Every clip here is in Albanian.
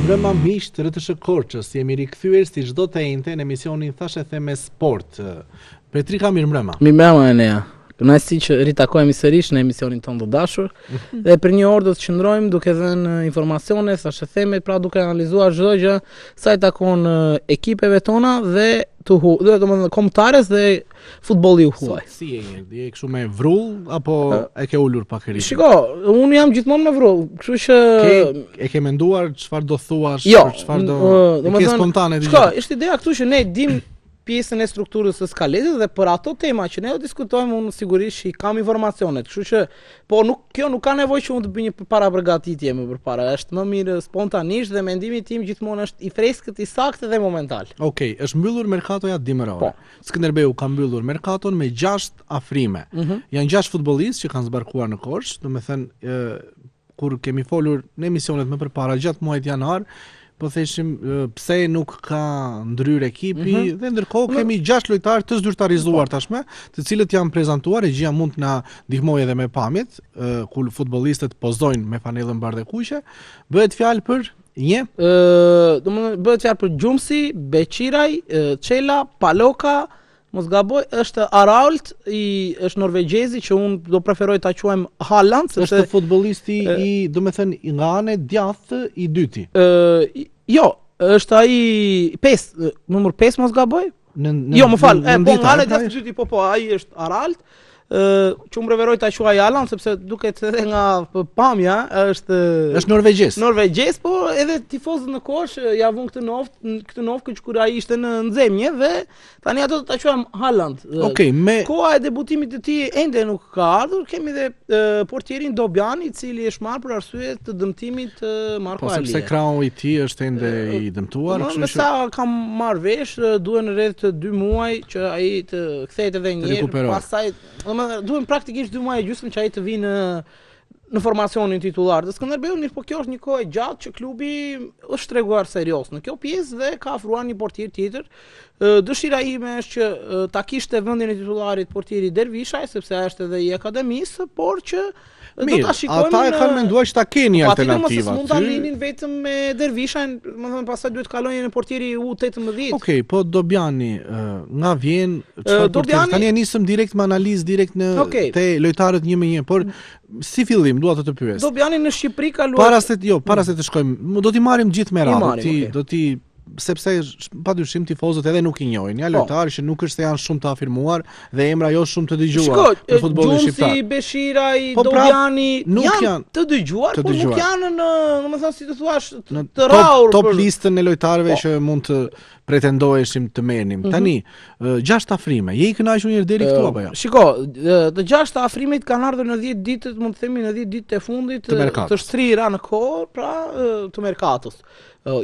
Mirëmbrëma miq të RTS Korçës, jemi rikthyer si çdo të njëjtë në emisionin Thashë Theme Sport. Petrika, mirëmbrëma. Mirëmbrëma Enea. Kënaqësi që ritakojemi sërish në emisionin tonë të dashur dhe për një orë do të qëndrojmë duke dhënë informacione, thashë themet, pra duke analizuar çdo gjë sa i takon ekipeve tona dhe domethënë kombëtares dhe futbolli u huaj. Si je kështu me vrull apo e ke ulur pak herë? Shiko, unë jam gjithmonë me vrull, kështu që e ke menduar çfarë do thuash, çfarë ke spontane? Shiko, është ideja këtu që ne dim pjesën e strukturës së skaletit dhe për ato tema që ne do diskutojmë unë sigurisht i kam informacionet, kështu që kjo nuk ka nevojë që unë të bëj një parapërgatitje më përpara, është më mirë spontanisht dhe mendimi tim gjithmonë është i freskët, i saktë dhe momental. Okej, është mbyllur merkatoja dimërore. Skënderbeu ka mbyllur merkaton me 6 afrime. Janë 6 futbollistë që kanë zbarkuar në Korçë, domethënë kur kemi folur në emisionet më përpara gjatë muajit janar, po theshim pse nuk ka ndryrë ekipi dhe ndërkohë kemi 6 lojtarë të zyrtarizuar tashme, të cilët janë prezantuar, regjia mund të na ndihmojë edhe me pamjet, kur futbollistët pozojnë me fanellën bardhë kuqe, bëhet fjalë për një domethënë bëhet fjalë për Gjumsi, Beqiraj, Çela, Paloka, mos gaboj, është Arault, është norvegjezi që unë do preferoj ta quajmë Haaland, sepse është futbollisti domethënë nga ana e djathtë i dyti. Jo, është ai numër 5 mos gaboj? Jo, më fal, po nga ana e djathtë i dyti, po, ai është Arault. Që më preferoj ta quaj Haaland sepse duket edhe nga pamja është norvegjez, po edhe tifozët në Korçë ja vun këtë novë kur ai ishte në nxemje dhe tani ato ta quajmë Haaland. Koha e debutimit të tij ende nuk ka ardhur, kemi edhe portierin Dobjani i cili është marrë për arsye të dëmtimit të Marko Ali. Po sepse krau i tij është ende i dëmtuar, kështu që sa kam marrë vesh, duhen rreth 2 muaj që ai të kthehet edhe një herë, pastaj duhen praktikisht 2 muaj e gjysmë që ai të vinë në formacionin titullar të Skënderbeut, mirë po kjo është një kohë e gjatë që klubi është treguar serioz në kjo pjesë dhe ka ofruar një portier tjetër. Dëshira ime është që ta kishte vendin e titularit portieri Dervishaj, sepse ai është edhe i akademisë, por që do ta shikojmë. Ata e kanë menduar që ta keni alternativa. Mund ta linin vetëm me Dervishajn, domethënë pastaj duhet kalojnë në portieri U18. Okej, po Dobjani nga vjen, çfarë tani nisëm direkt me analizë direkt në te lojtarët 1-1, por si fillim dua të pyes. Dobjani në Shqipëri ka luajtur. Para se të shkojmë, do t'i marrim gjithë me radhë. Sepse padyshim tifozët edhe nuk i njohin, ja lojtarë që nuk është se janë shumë të afirmuar dhe emra jo shumë të dëgjuar në futbollin shqiptar. Gjumsi, Beqiraj, Dobjani janë të dëgjuar, por nuk janë në, domethënë si të thuash, të rrahur top listën e lojtarëve që mund të pretendoheshim të merrnim. Tani 6 afrime, je i kënaqur një deri këtu apo jo? Shiko, të 6 afrimet kanë ardhur në 10 ditët, mund të themi në 10 ditët e fundit të shtrira në kohë, pra të merkatos.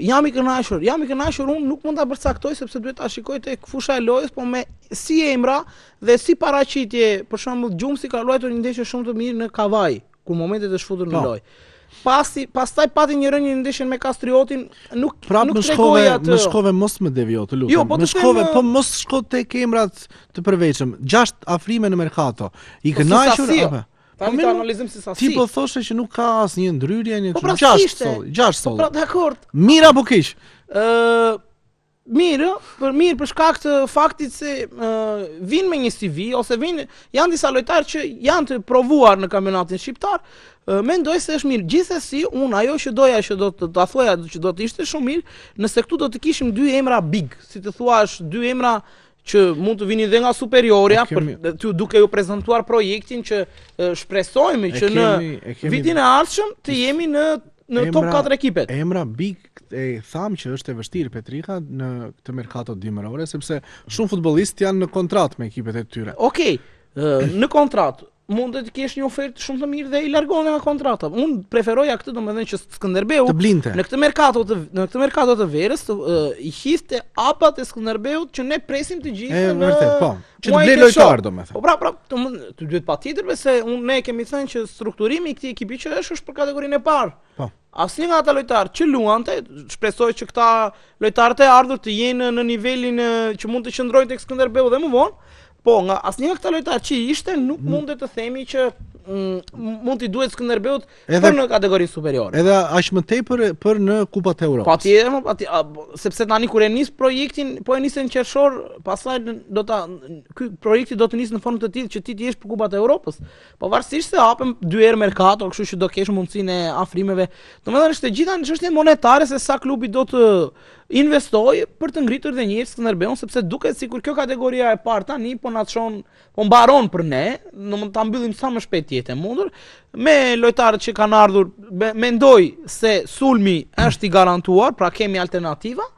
Jam i kënaqur, unë nuk mund ta përcaktoj sepse duhet ta shikoj tek fusha e lojës, po me si emra dhe si paraqitje, për shembull Gjumsi ka luajtur një ndeshje shumë të mirë në Kavaj, ku momentet është futur në lojë. Pastaj pati një rënje në ndeshjen me Kastriotin, nuk tregoi atë. Më shkove mos më devio, të lutem. Më shkove, po mos shko tek emrat të përveçëm. 6 afrime në merkato. I kënaqur apo? Tani ta analizojmë si sasi. Ti po thoshe që nuk ka asnjë ndryrje, një 6 soll. Po dakord. Mirë apo keq? Mirë për shkak të faktit se vinë me një CV ose janë disa lojtarë që janë të provuar në kampionatin shqiptar. Mendoj se është mirë. Gjithsesi, unë ajo që doja që do ta thoja që do të ishte shumë mirë, nëse këtu do të kishim 2 emra big, si të thuash, 2 emra që mund të vini dhe nga superiorja, duke ju prezantuar projektin që shpresojmë që në vitin e ardhshëm të jemi në top 4 ekipet. Emra big e tham që është e vështirë Petrika në këtë merkato dimërore, sepse shumë futbollistë janë në kontratë me ekipet e tyre. Okej, në kontratë mund të kesh një ofertë shumë të mirë dhe i largon nga kontrata. Unë preferoja këtë, domethënë që Skënderbeu në këtë merkato të verës i hidhte apat e Skënderbeut që ne presim të gjithë në që të blej lojtar, domethënë. Po pra, të duhet patjetër, se ne kemi thënë që strukturimi i këtij ekipi që është për kategorinë e parë. Po. Asnjë nga ata lojtarë që luante, shpresoj që këta lojtarët e ardhur të jenë në nivelin që mund të qëndrojnë tek Skënderbeu dhe më vonë. Po, nga asnjë nga këta lojtarë që ishte, nuk mundet të themi që mund t'i duhet Skënderbeut për në kategorinë superiore. Edhe aq më tepër për në Kupat e Europës. Patjetër, sepse tani kur e nis projektin, po e nisën qershor, pastaj ky projekti do të nisë në formë të tillë që ti jesh për Kupat e Europës. Pavarësisht se hapem 2 herë merkato, kështu që do kesh mundësinë e afrimeve. Domethënë është e gjitha në çështje monetare se sa klubi do të investoj për të ngritur dhe një herë Skënderbeun, sepse duket sikur kjo kategoria e parë tani po na çon, po mbaron për ne, domethënë ta mbyllim sa më shpejt jetë e mundur. Me lojtarët që kanë ardhur, mendoj se sulmi është i garantuar, pra kemi alternativa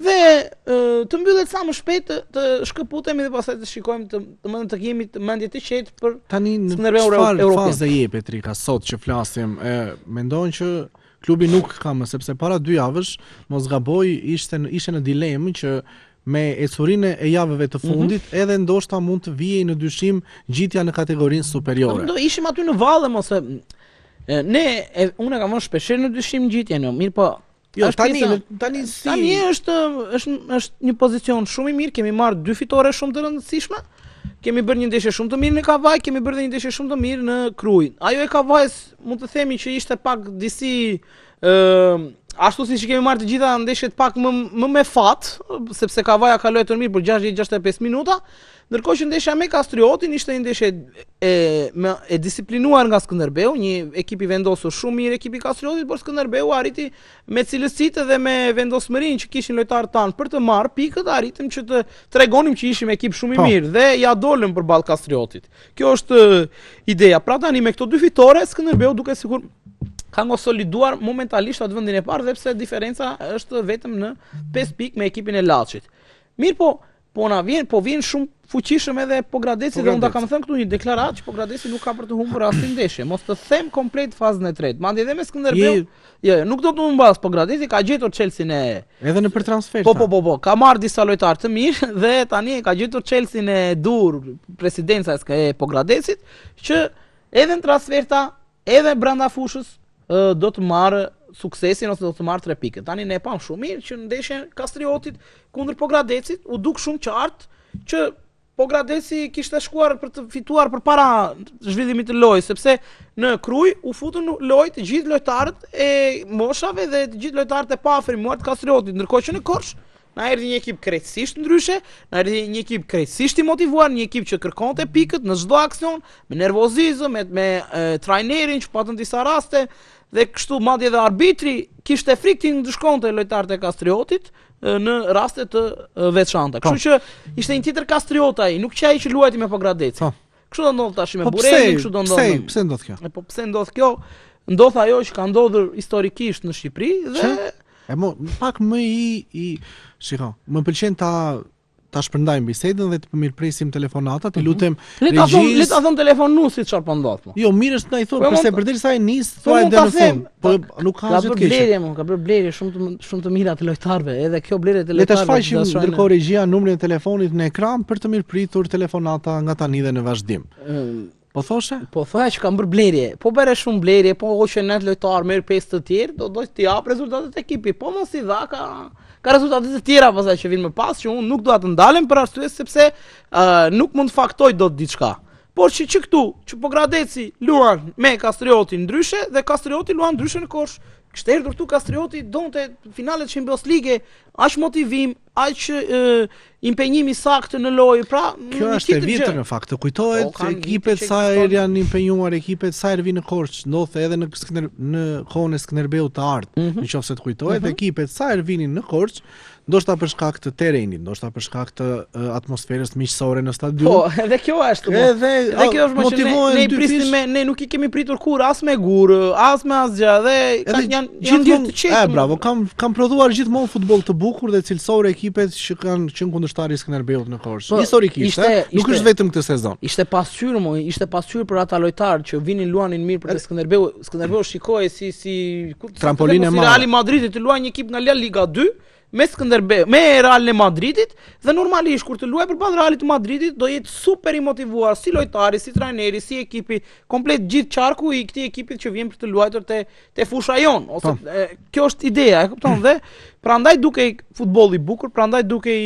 dhe të mbyllet sa më shpejt të shkëputemi dhe pastaj të shikojmë të kemi mendje të qetë për tani në çfarë fazë jep Petrika sot që flasim, mendojnë që klubi nuk ka më, sepse para 2 javësh, mos gaboj, ishte në dilemë që me ecurinë e javëve të fundit, edhe ndoshta mund të vijej në dyshim gjitja në kategorinë superiore. Do ishim aty në valle, mos e unë kam vënë shpesh në dyshim gjitjen, mirë po. Jo, tani është një pozicion shumë i mirë, kemi marrë 2 fitore shumë të rëndësishme. Kemi bërë një ndeshje shumë të mirë në Kavaj, kemi bërë dhe një ndeshje shumë të mirë në Krujë. Ajo e Kavajs, mund të themi që ishte pak disi ashtu siç kemi marrë të gjitha ndeshjet pak më me fat, sepse Kavaja ka luajtur mirë për 60-65 minuta, ndërkohë që ndeshja me Kastriotin ishte një ndeshje e disiplinuar nga Skënderbeu, një ekip i vendosur shumë mirë ekipi Kastriotit, por Skënderbeu arriti me cilësitë dhe me vendosmërinë që kishin lojtarët tanë për të marrë pikët, arritëm që të tregonim që ishim ekip shumë i mirë dhe ja dolëm përballë Kastriotit. Kjo është ideja. Pra tani me këto 2 fitore Skënderbeu duket sikur ka konsoliduar momentalisht atë vendin e parë, dhe pse diferenca është vetëm në 5 pikë me ekipin e Laçit. Mirë po vjen shumë fuqishëm edhe Pogradeci dhe unë ta kam thënë këtu një deklaratë që Pogradeci nuk ka për të humbur asnjë ndeshje, mos të them komplet fazën e tretë. Madje edhe me Skënderbeu, nuk do të humbas Pogradeci, ka gjetur Chelsea-n edhe në për transfer. Po, ka marrë disa lojtarë të mirë dhe tani ka gjetur Chelsea-n e dur, presidenca e Pogradecit, që edhe në transferta, edhe brenda fushës do të marrë suksesin ose do të marrë 3 pikë. Tani ne e pam shumë mirë që në ndeshjen Kastriotit kundër Pogradecit u duk shumë qartë që Pogradeci kishte shkuar për të fituar përpara zhvillimit të lojës, sepse në Krujë u futën lojë të gjithë lojtarët e moshave dhe të gjithë lojtarët e paafrimuar të Kastriotit, ndërkohë që në Korç na erdhi një ekip krejtësisht ndryshe, na erdhi një ekip krejtësisht i motivuar, një ekip që kërkonte pikët në çdo aksion, me nervozizëm, me trajnerin që patën disa raste, dhe kështu madje edhe arbitri kishte frikë të ndëshkonte lojtarët e Kastriotit në raste të veçanta. Kështu që ishte një tjetër Kastriot ai, nuk qaj që luajti me Pogradeci. Kështu do ndodh tash me Burenin, kështu do ndodh. Pse ndodh kjo? Po pse ndodh kjo? Ndodh ajo që ka ndodhur historikisht në Shqipëri dhe pak më shiko, më pëlqen ta shpërndajmë bisedën dhe të përmirëpresim telefonatat, lutem regjisë. Le ta thon telefonuesit çfarë po ndodh. Jo, mirë është na i thonë, përse përderisa e nis, thuaj deri në fund. Po nuk ka asgjë të keq. Ka bërë blerje shumë të mira të lojtarëve, edhe kjo blerje të lojtarëve. Le ta shfaqim ndërkohë regjia numrin e telefonit në ekran për të mirëpritur telefonata nga tani dhe në vazhdim. Po thoshe? Po thoya që kam bërë blerje. Po bëre shumë blerje, po hoqë net lojtar merr 5 të tjerë, do të jap rezultatet e ekipit. Po mos i dha ka rezultate të tjera pastaj që vinë më pas, që unë nuk dua të ndalem për arsye sepse nuk mund faktoj dot diçka. Por që këtu, që Pogradeci luan me Kastriotin ndryshe dhe Kastrioti luan ndryshe në Korç. Kishte erdhur këtu Kastrioti, donte finalet Champions League, aq motivim, aq impenjim i saktë në lojë. Pra, kjo është e vjetër në fakt. Të kujtohet ekipet sa herë janë impenjuar, ekipet sa herë vinë në Korç, ndodhte edhe në kohën e Skënderbeut të ardhmë. Nëse të kujtohet, ekipet sa herë vinin në Korç, ndoshta për shkak të terrenit, ndoshta për shkak të atmosferës miqësore në stadium. Po, edhe kjo është. Edhe kjo është motivuar. Ne nuk i kemi pritur kur as me gur, as me asgjë, dhe janë gjithmonë të qetë. Bravo, kam prodhuar gjithmonë futboll të bukur dhe cilësor ekipet që kanë qenë kundërshtar i Skënderbeut në Korç. Historikisht, nuk është vetëm këtë sezon. Ishte pasqyrë për ata lojtarë që vinin luanin mirë për Skënderbeu. Skënderbeu shikohej si trampolinë e madhe. Real Madridit të luajë një ekip nga La Liga 2. Me Skënderbeu, me Realin e Madridit, dhe normalisht kur të luaj përballë Realit të Madridit do jetë super i motivuar si lojtari, si trajneri, si ekipi, komplet gjithë qarku i këtij ekipit që vjen për të luajtur te fusha jon, ose kjo është ideja, e kupton, dhe prandaj dukej futbolli i bukur, prandaj dukej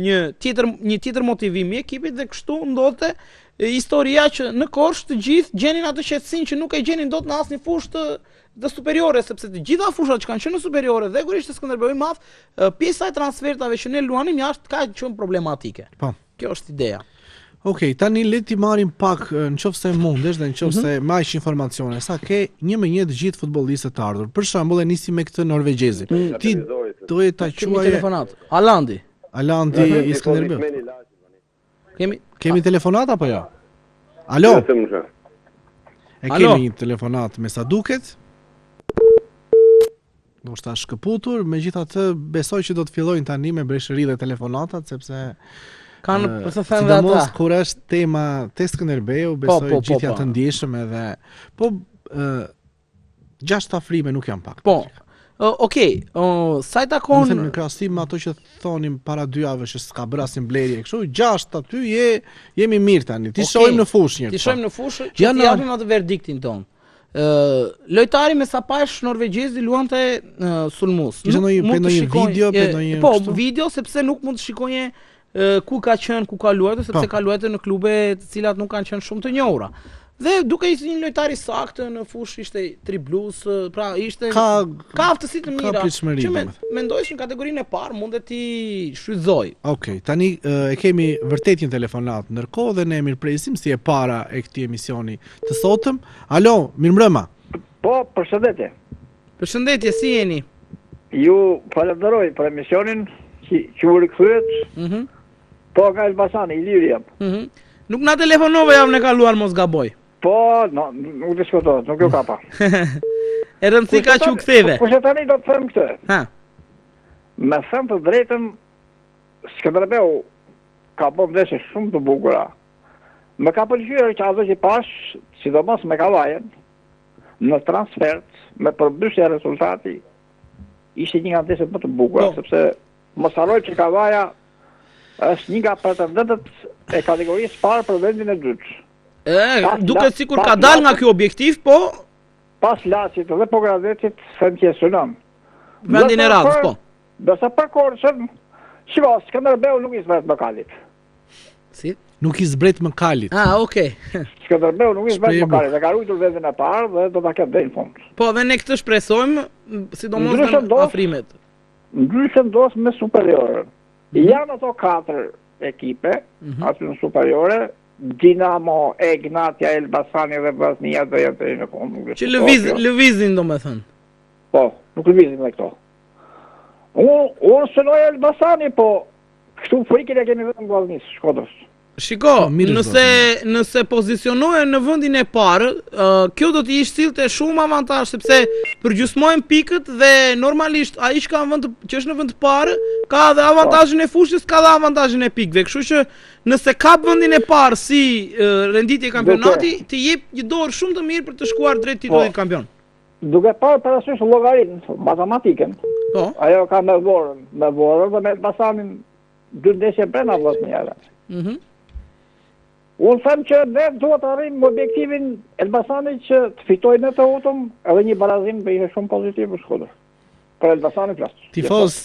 një tjetër motivim i ekipit, dhe kështu ndodhte historia që në Korçë të gjithë gjenin atë qetësinë që nuk e gjenin dot në asnjë fushë të superiore, sepse të gjitha fushat që kanë qenë në superiore dhe kur ishte Skënderbeu i madh, pjesa e transfertave që ne luanim jashtë ka qenë problematike. Po. Kjo është ideja. Okej, tani le ti marrim pak nëse mundesh dhe nëse maj informacione, sa ke 1-1 të gjithë futbollistët të ardhur. Për shembull, e nisi me këtë norvegjezi. Ti doje ta quaj telefonat. Alandi i Skënderbeu. Kemi telefonat apo jo? Alo. E kemi një telefonat me sa duket. Do shta shkëputur, megjithatë besoj që do të fillojnë tani me breshëri dhe telefonatat, sepse kanë për të thënë ata. Sidomos kur është tema te Skënderbeu, besoj gjithë janë të ndjeshëm edhe po 6 afrime nuk janë pak. Po. Okej, sa i takon në krahasim me ato që thonim para 2 javësh që s'ka bërë asnjë blerje kështu, 6 aty jemi mirë tani. Ti shohim në fushë një. Ti shohim në fushë që ti japim atë verdiktin ton. Lojtari me sapash norvegjezi luante sulmus. Kishte ndonjë video, ndonjë po, video sepse nuk mund të shikoje ku ka qenë, ku ka luajtur, sepse ka luajtur në klube të cilat nuk kanë qenë shumë të njohura. Dhe duke ishte një lojtar i saktë në fushë, ishte triblus, pra ishte ka aftësi të mira. Që mendoj se në kategorinë e parë mundet ti shfrytëzoj. Okej, tani e kemi vërtet një telefonat ndërkohë dhe ne mirëpresim si e para e këtij emisioni të sotëm. Alo, mirëmbrëma. Po, përshëndetje. Përshëndetje, si jeni? Ju falenderoj për emisionin që u rikthyet. Po nga Elbasani, Iliri jam. Nuk na telefonove jam në kaluar mos gaboj. Po, nuk diskutohet, nuk ju kapa. E rëndësi ka që u ktheve. Po që tani do të them këtë. Ha. Me them të drejtën, Skënderbeu ka bërë ndeshje shumë të bukura. Më ka pëlqyer që ato që pash, sidomos me Kavajen, në transfert, me përmbysje rezultati, ishte një nga ndeshjet më të bukura, sepse mos harroj që Kavaja është një nga pretendentët e kategorisë parë për vendin e dytë. Duket sikur ka dal nga ky objektiv, po pas Laçit dhe Pogradetit s'e questionon. Vendin e radhës, po. Dërsa për Korçën, shiko, Skënderbeu nuk i zbret më kalit. Si? Nuk i zbret më kalit. Okej. Skënderbeu nuk i zbret më kalit, e ka ruajtur vendin e parë dhe do ta ketë deri në fund. Po, dhe ne këtë shpresojmë, sidomos në afrimet. Ndryshe ndos me superiorën. Janë ato 4 ekipe, aty në superiore, Dinamo, Egnatia, Elbasani dhe Vllaznia do jenë deri në fund. Që lëvizin domethënë. Po, nuk lëvizin me këto. Unë synoj Elbasani, po kështu frikën e kemi vetëm Vllaznisë, Shkodrës. Shiko, nëse pozicionohen në vendin e parë, kjo do t'i sillte shumë avantazh sepse përgjysmojnë pikët dhe normalisht ai që është në vend të parë ka dhe avantazhin e fushës, ka dhe avantazhin e pikëve. Kështu që nëse kap vendin e parë si renditje kampionati, të jep një dorë shumë të mirë për të shkuar drejt titullit kampion. Duke parë parasysh llogarinë, matematikën. Po. Ajo ka me Vorën dhe me Elbasanin 2 ndeshje brenda Vllazniave. Unë them që ne duhet të arrijmë objektivin Elbasanit që të fitojnë në të utëm edhe një barazim për ishte shumë pozitiv për Shkodër. Për Elbasanin flas. Tifoz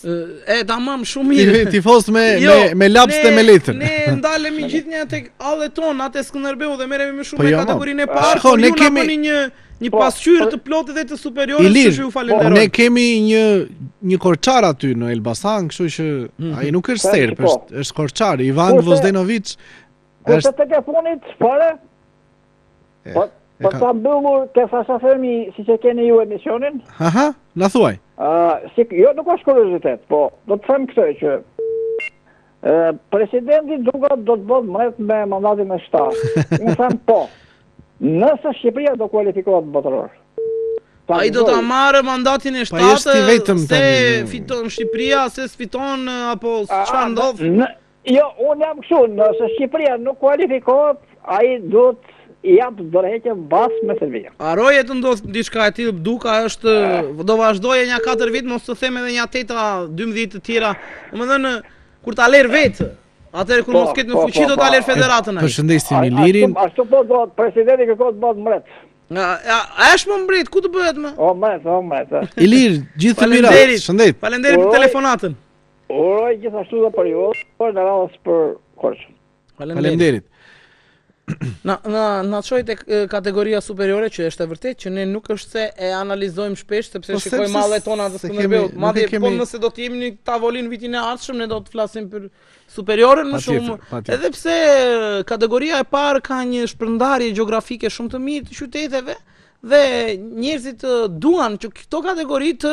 tamam shumë mirë. Tifoz me laps dhe me letër. Ne ndalemi gjithnjë tek hallet tona te Skënderbeu dhe merremi më shumë me kategorinë e parë. Shko, ne kemi një pasqyrë të plotë dhe të superiorit, që ju falenderoj. Ne kemi një korçar aty në Elbasan, kështu që ai nuk është serb, është korçar, Ivan Gvozdenović. Kurse të ke funit, fare, për ta mbyllur ke fasafemi si që keni ju emisionin. Aha, na thuaj. Jo, nuk është kuriozitet, po do të them këtë që presidenti duket do të bëhet mbret me mandatin e 7. Unë them po, nëse Shqipëria do kualifikohet botëror. Ai do ta marrë mandatin e 7, se fiton Shqipëria, se s'fiton apo çfarë ndodh? Jo, unë jam kështu, nëse Shqipëria nuk kualifikohet, ai duhet i jap dorëheqje bas me Serbia. Haroje të ndodh diçka e tillë, Duka është do vazhdoje një 4 vit, mos të them edhe një 8-12 të tjera. Domethënë kur ta ler vetë, atëherë kur mos ketë në fuqi do ta ler federatën ai. Përshëndesim Ilirin. Ashtu po do presidenti kërkohet të bëhet mbret. A është më mbret, ku të bëhet më? O mbret. Ilir, gjithë të mirat. Shëndet. Faleminderit për telefonatën. Uroj gjithashtu dhe për ju, por në radhës për Korçën. Faleminderit. Na çojë tek kategoria superiore që është e vërtetë që ne nuk është se e analizojmë shpesh sepse shikojmë mallet tona të Skënderbeut. Madje po nëse do të jemi në tavolin vitin e ardhshëm ne do të flasim për superioren më shumë. Edhe pse kategoria e parë ka një shpërndarje gjeografike shumë të mirë të qyteteve dhe njerëzit duan që këto kategori të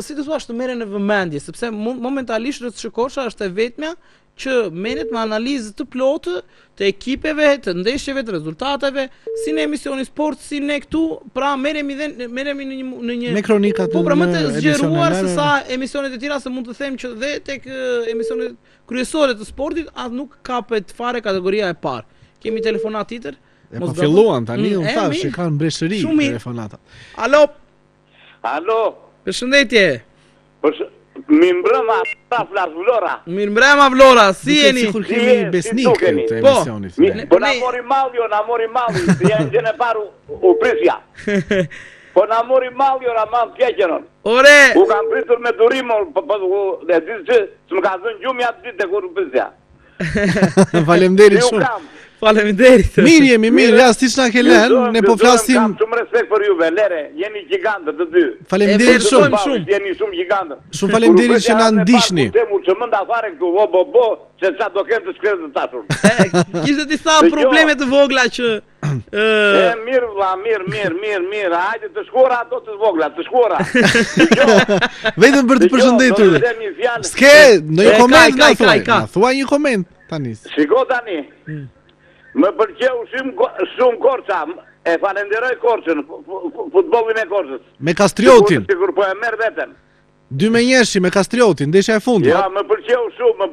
si të thua të merren në vëmendje sepse momentalisht Rreth Shikosha është e vetmja që merret me analizë të plotë të ekipeve, të ndeshjeve, të rezultateve, si në emisioni sport, si ne këtu, pra merremi në një me kronikat po pra më të zgjeruar se sa emisionet e tjera se mund të them që dhe tek emisionet kryesore të sportit as nuk kapet fare kategoria e parë. Kemi telefonat tjetër? Po filluan tani, unë thash që kanë breshëri telefonata. Alo. Alo. Përshëndetje. Mirëmbrëma, Flas Vlora. Mirëmbrëma Vlora, si jeni? Sikur kemi besnik këtë emisionit. Po na mori malli, janë gjën e parë u prisja. Po na mori malli ora mal keqenon. Ore. U kam pritur me durim, po dhe ditë që më ka dhënë gjumi atë ditë kur u prisja. Faleminderit shumë. Faleminderit. Mirë jemi, ja siç na ke lënë, ne po flasim. Kam shumë respekt për juve, lere, jeni gigantë të dy. Faleminderit shumë. Jeni shumë gigantë. Shumë faleminderit që na ndiqni. Që më nda fare këtu, bo, se ça do kemë të shkretë të tashur. Kishte disa probleme të vogla që mirë vlla, mirë. Hajde të shkora ato të vogla, të shkora. Vetëm për të përshëndetur. S'ke, ndonjë koment na thuaj. Thuaj një koment tani. Shiko tani. Më pëlqeu shumë Korça, e falenderoj Korçën, futbollin e Korçës. Me Kastriotin. Sigur po e merr veten. 2-1 me Kastriotin, ndeshja e fundit. Ja, më pëlqeu shumë,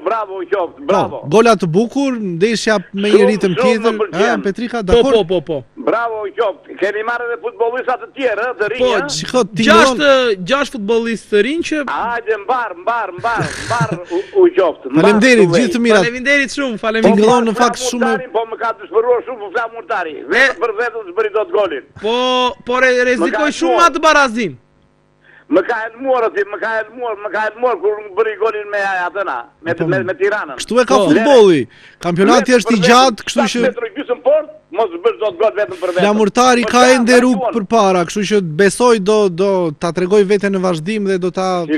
bravo u qoftë, bravo. Gola të bukur, ndeshja me një ritëm tjetër. Petrika, dakor? Po. Bravo u qoftë. Keni marrë edhe futbollistë të tjerë, të rinj. Po, shiko, Tingëllon. 6 futbollistë të rinj që hajde mbar u qoftë. Faleminderit, gjithë të mirat. Faleminderit shumë, Tingëllon në fakt shumë. Po më ka dëshpëruar shumë Flam Murtari. Vetëm për vetëm të bëri dot golin. Po rrezikoj shumë atë barazim. Më ka helmuar kur më bëri golin me atëna, me Tiranën. Kështu e ka futbolli. Kampionati është i gjatë, kështu që gjysmë port, mos bësh dot gol vetëm për vetëm. Flamurtari ka ende rrugë përpara, kështu që besoj do ta tregoj veten në vazhdim dhe do ta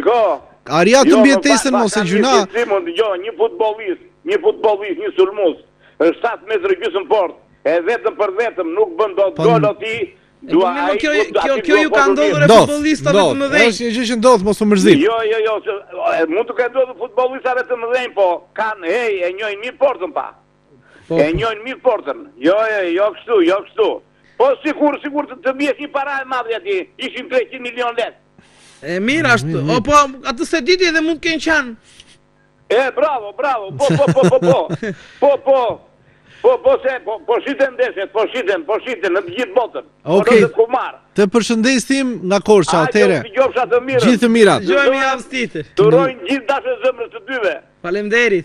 Aria të mbjetesën mos e gjuna. Jo, një futbollist, një sulmues, është 7 metra gjysmë port, e vetëm për vetëm nuk bën dot gol aty. Kjo ju ka ndodhur e futbollistave të mëdhenj. Është një gjë që ndodh, mos u mërzit. Jo, mund të ketë ndodhur futbollistave të mëdhenj, po kanë, e njohin mirë portën pa. E njohin mirë portën. Jo kështu. Po sigur të bie si para e madhe aty, ishin 300 milion lekë. E mirë ashtu. Po atë se diti edhe mund të kenë qenë. Bravo. Po shiten ndeshjet, po shiten në të gjithë botën. Okej. Të përshëndesim nga Korça, atëre. Gjithë të mirat. Dëgjojmë javës tjetër. Turojnë gjithë dashë zemrës të dyve. Faleminderit.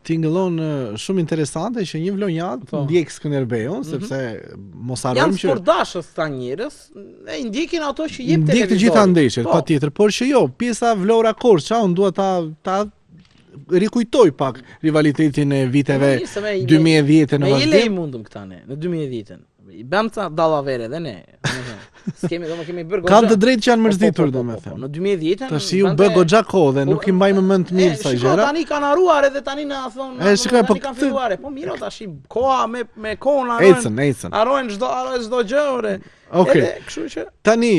Tingëllon shumë interesante që një vlonjat ndjek Skënderbeun, sepse mos harrojmë që janë sportdashës ta njerëz, e ndjekin ato që jep televizori. Ndjek të gjitha ndeshjet, patjetër, por që jo, pjesa Vlora Korça, unë dua ta rikujtoj pak rivalitetin e viteve 2010 në vazhdim. Me mundum këta ne, në 2010-ën. I bëm ca dallavere dhe ne. Kemi bërë goxha. Kanë të drejtë që janë mërzitur domethënë. Në 2010-ën. Tash u bë goxha kohë dhe nuk i mbajmë mend të mirë sa gjëra. Tani kanë haruar edhe tani na thonë. Shikoj po kanë filluar. Po mirë tash koha me kohën ecën. Harojnë çdo gjë ore. Okej. Kështu që tani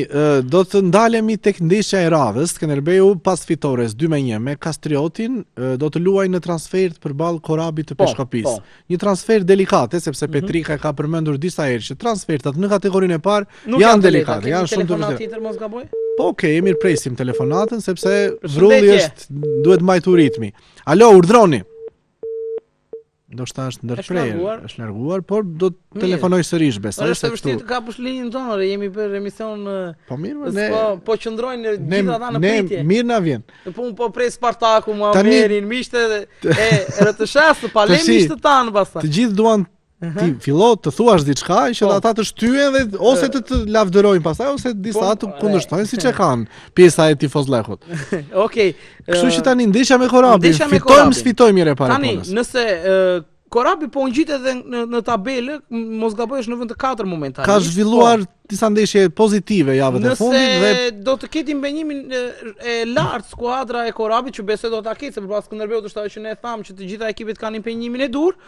do të ndalemi tek ndeshja e radhës. Skënderbeu pas fitores 2-1 me Kastriotin do të luajë në transfert përballë Korabit të Peshkapis. Një transfer delikate sepse Petrika ka përmendur disa herë që transfertat në kategorinë e parë janë delikate, janë shumë të vështira. Po okej, mirë presim telefonatën sepse vrulli duhet mbajtur ritmi. Alo, urdhroni. Ndoshta është ndërprerje, është larguar, por do të telefonoj sërish, besoj se vështirë të kapësh linjën tonë, jemi për emision. Po mirë, ne po qëndrojnë gjithë ata në pritje. Ne mirë na vjen. Po un po pres Spartaku, mua merrin miqtë e RTS-s, pa lënë miqtë tanë pastaj. Të gjithë duan ti fillo të thuash diçka që ata të shtyhen dhe ose të lavdërojnë pastaj ose disa të kundërshtojnë siç e kanë pjesa e tifozllëkut. Okej. Kështu që tani ndeshja me Korabin, fitojmë mirë para punës. Tani, nëse Korabi po ngjit edhe në tabelë, mos gaboj është në vend të 4 momentalisht. Ka zhvilluar disa ndeshje pozitive javët e fundit dhe do të ketë imbenjimin e lartë skuadra e Korabit që besoj do ta ketë, sepse pas Skënderbeut është ajo që ne thamë që të gjitha ekipet kanë imbenjimin e dur.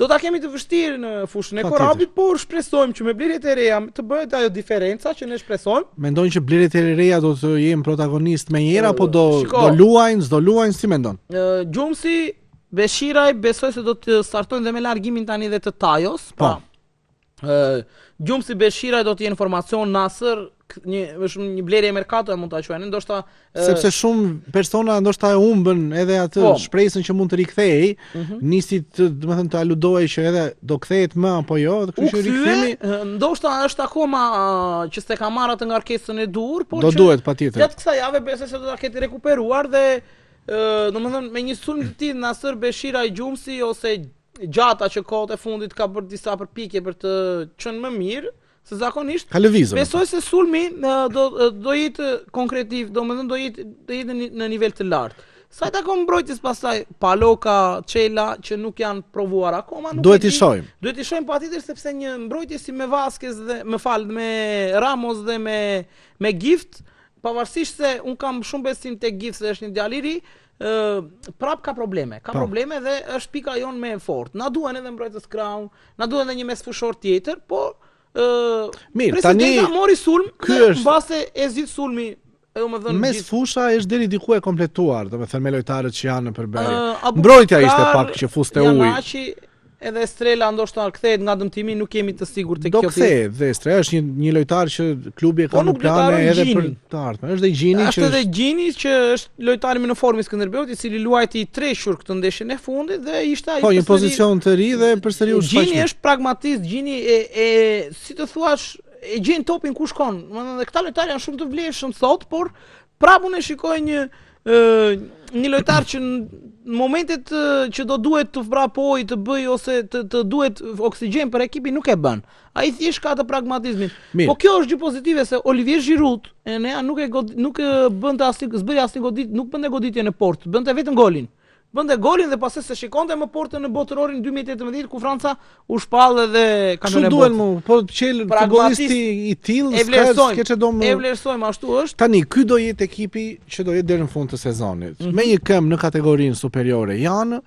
Do ta kemi të vështirë në fushën e Korabit, por shpresojmë që me blerjet e reja të bëhet ajo diferenca që ne shpresojmë. Mendojnë që blerjet e reja do të jenë protagonist me njëra, apo do luajnë, si mendon? Gjumsi, Beshiraj besoj se do të startojnë dhe me largimin tani dhe të Tajos. Po. Gjumsi Beshiraj do të jenë formacion Nasër, është një blerje e merkato e mund ta quajnë, ndoshta sepse shumë persona ndoshta e humbën edhe atë shpresën që mund të rikthehej, nisi domethënë të aludohej që edhe do kthehet më apo jo, dhe kështu që rikthehemi ndoshta është akoma që s'e ka marrë atë ngarkesën e dur, por do duhet patjetër. Gjatë kësaj jave besoj se do ta ketë rekuperuar dhe domethënë me një sulm të tillë Nasër Beshiraj Gjumsi ose Gjata që kohët e fundit ka bërë disa përpjekje për të qenë më mirë se zakonisht. Ka lëvizur. Besoj se sulmi do jetë konkretiv, domethënë do jetë në nivel të lartë. Sa i takon mbrojtjes pastaj Paloka, Çela që nuk janë provuar akoma, duhet i shohim. Duhet i shohim patjetër sepse një mbrojtje si me Vazquez dhe me Ramos dhe me Gift, pavarësisht se un kam shumë besim tek Gift se është një djalë i ri, prap ka probleme. Probleme dhe është pika jon më e fortë. Na duhen edhe mbrojtës krau, na duhen edhe një mesfushor tjetër, por mirë, tani mori sulm, mbase e zgjidh sulmi. Mesfusha është deri diku e kompletuar, domethënë me lojtarët që janë në përbërje. Mbrojtja ishte pak që fuste ujë. Edhe Estrela ndoshta kthehet nga dëmtimi, nuk jemi të sigurt tek kjo. Do kthehet dhe Estrela është një lojtar që klubi e ka në plane edhe për të ardhmen. Është dhe Gjini që është Gjini që është lojtari më në formë i Skënderbeut, i cili luajti 3 shur këtë ndeshjen e fundit dhe ishte ai. Po një pozicion të ri dhe përsëri u shfaq. Gjini është pragmatist, Gjini si të thuash e gjen topin ku shkon. Domethënë këta lojtarë janë shumë të vlefshëm sot, por prapë unë shikoj një lojtar që në momentet që do duhet të vrapoj, të bëj ose të duhet oksigjen për ekipin nuk e bën. Ai thjesht ka të pragmatizmin. Po kjo është gjë pozitive se Olivier Giroud nuk bënte asnjë goditje, nuk bënte goditje në portë, bënte vetëm golin. Bënte golin dhe pastaj se shikonte më portën në botërorin 2018 ku Franca u shpall edhe kampionin e botës. Po çel futbollisti i tillë s'ka çdo më. E vlerësojmë ashtu është. Tani ky do jetë ekipi që do jetë deri në fund të sezonit. Me një këmbë në kategorinë superiore janë,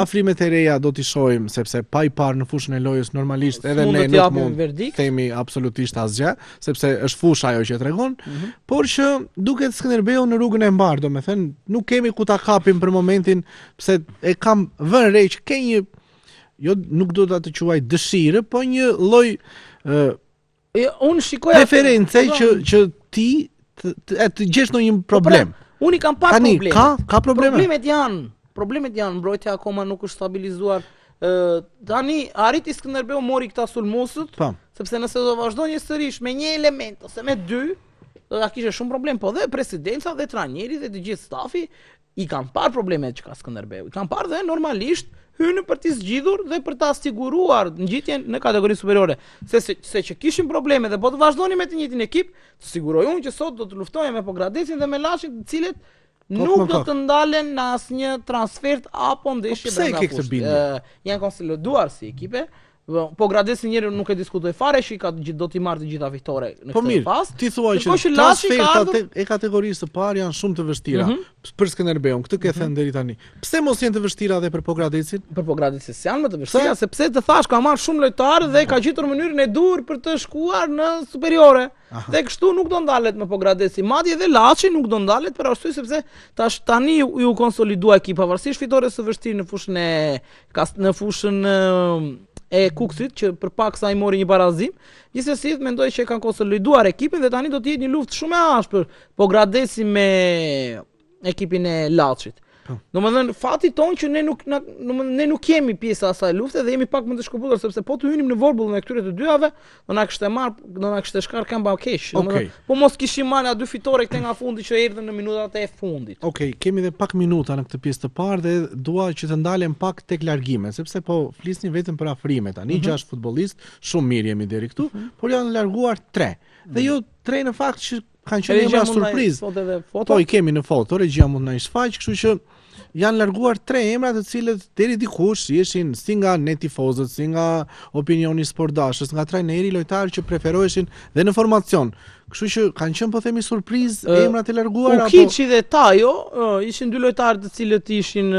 afrimet e reja do t'i shohim sepse pa i parë në fushën e lojës normalisht edhe ne nuk mund themi absolutisht asgjë, sepse është fusha ajo që tregon, por që duket Skënderbeu në rrugën e mbar, domethënë nuk kemi ku ta kapim për momentin. Pse e kam vënë re që ke një, jo nuk do ta të quaj dëshirë, po një lloj unë shikoj preferencë që ti të gjesh ndonjë problem. Unë kam pa probleme. Ka probleme. Problemet janë, mbrojtja akoma nuk është stabilizuar. Tani arriti Skënderbeu mori këta sulmosët, sepse nëse do vazhdonte sërish me një element ose me 2, do ta kishte shumë problem, po dhe presidenca dhe trajneri dhe të gjithë stafi i kanë parë problemet që ka Skënderbeu. I kanë parë dhe normalisht hynë për t'i zgjidhur dhe për ta siguruar ngjitjen në kategorinë superiore. Se që kishin probleme dhe po të vazhdoni me të njëjtin ekip, të siguroj unë që sot do të luftojmë me Pogradesin dhe me Lashin, të cilët nuk do të ndalen në asnjë transfert apo ndeshje brenda fushës. Janë konsoliduar si ekipe. Pogradesi njëri nuk e diskutoj fare që do t'i marrë të gjitha fitore në këtë fazë. Ti thua që transfertat e kategorisë së parë janë shumë të vështira për Skënderbeun. Këtë ke thënë deri tani. Pse mos janë të vështira edhe për Pogradesin? Për Pogradesin janë më të vështira sepse të thash ka marrë shumë lojtarë dhe ka gjetur mënyrën e dur për të shkuar në superiore. Dhe kështu nuk do ndalet me Pogradesi. Madje edhe Laçi nuk do ndalet për arsye sepse tani ju konsolidua ekipa pavarësisht fitores së vështirë në fushën e Kuksit që përpaksa i mori një barazim. Gjithsesi mendoj që kanë konsoliduar ekipin dhe tani do të jetë një luftë shumë e ashpër Pogradesi me ekipin e Laçit. Domethënë fati ton që ne nuk kemi pjesë asaj lufte dhe jemi pak më të shkëputur sepse po të hynim në vorbull me këtyre të dyave, do na kishte shkar këmbë keq. Po mos kishim marrë 2 fitore këthe nga fundi që erdhën në minutat e fundit. Okej, kemi edhe pak minuta në këtë pjesë të parë dhe dua që të ndalem pak tek largimet, sepse po flisni vetëm për afrimet. Tani 6 futbollistë, shumë mirë jemi deri këtu, por janë larguar 3. Dhe jo 3 në fakt që kanë qenë një surprizë. Po i kemi në foto, regjia mund na i shfaq, kështu që janë larguar 3 emra të cilët deri dikush ishin si nga ne tifozët, si nga opinioni sportdashës, nga trajneri, lojtarë që preferoheshin dhe në formacion. Kështu që kanë qenë po themi surprizë emrat e larguar apo Ukiçi dhe Tajo ishin dy lojtarë të cilët ishin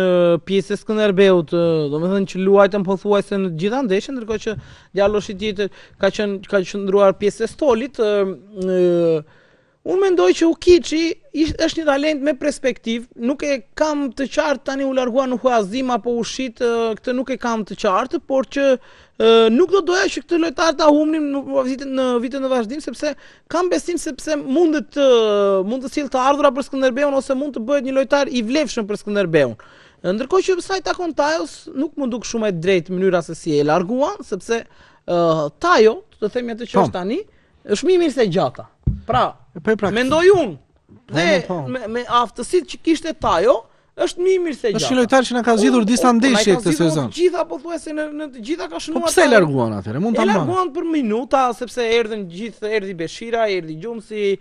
pjesë e Skënderbeut, domethënë që luajtën pothuajse në të gjitha ndeshjet, ndërkohë që djaloshi tjetër ka qëndruar pjesë e Stolit. Unë mendoj që Ukiçi është një talent me perspektivë, nuk e kam të qartë tani u largua në Huazim apo u shit, këtë nuk e kam të qartë, por që nuk do doja që këtë lojtar ta humnim në vitin e vazhdim, sepse kam besim sepse mund të sjellë të ardhura për Skënderbeun ose mund të bëhet një lojtar i vlefshëm për Skënderbeun. Ndërkohë që sa i takon Tajos, nuk më duk shumë e drejtë mënyra se si e larguan, sepse Tajo, të themi atë që është tani, është më i mirë se Gjata. Pra, mendoj unë, dhe me aftësitë që kishte Tajo, është më i mirë se Gjata. Është një lojtar që na ka zgjidhur disa ndeshje këtë sezon. Gjitha pothuajse në të gjitha ka shënuar. Po pse e larguan atëherë? Mund ta marrë. E larguan për minuta, sepse erdhën gjithë, erdhi Beshira, erdhi Gjumsi,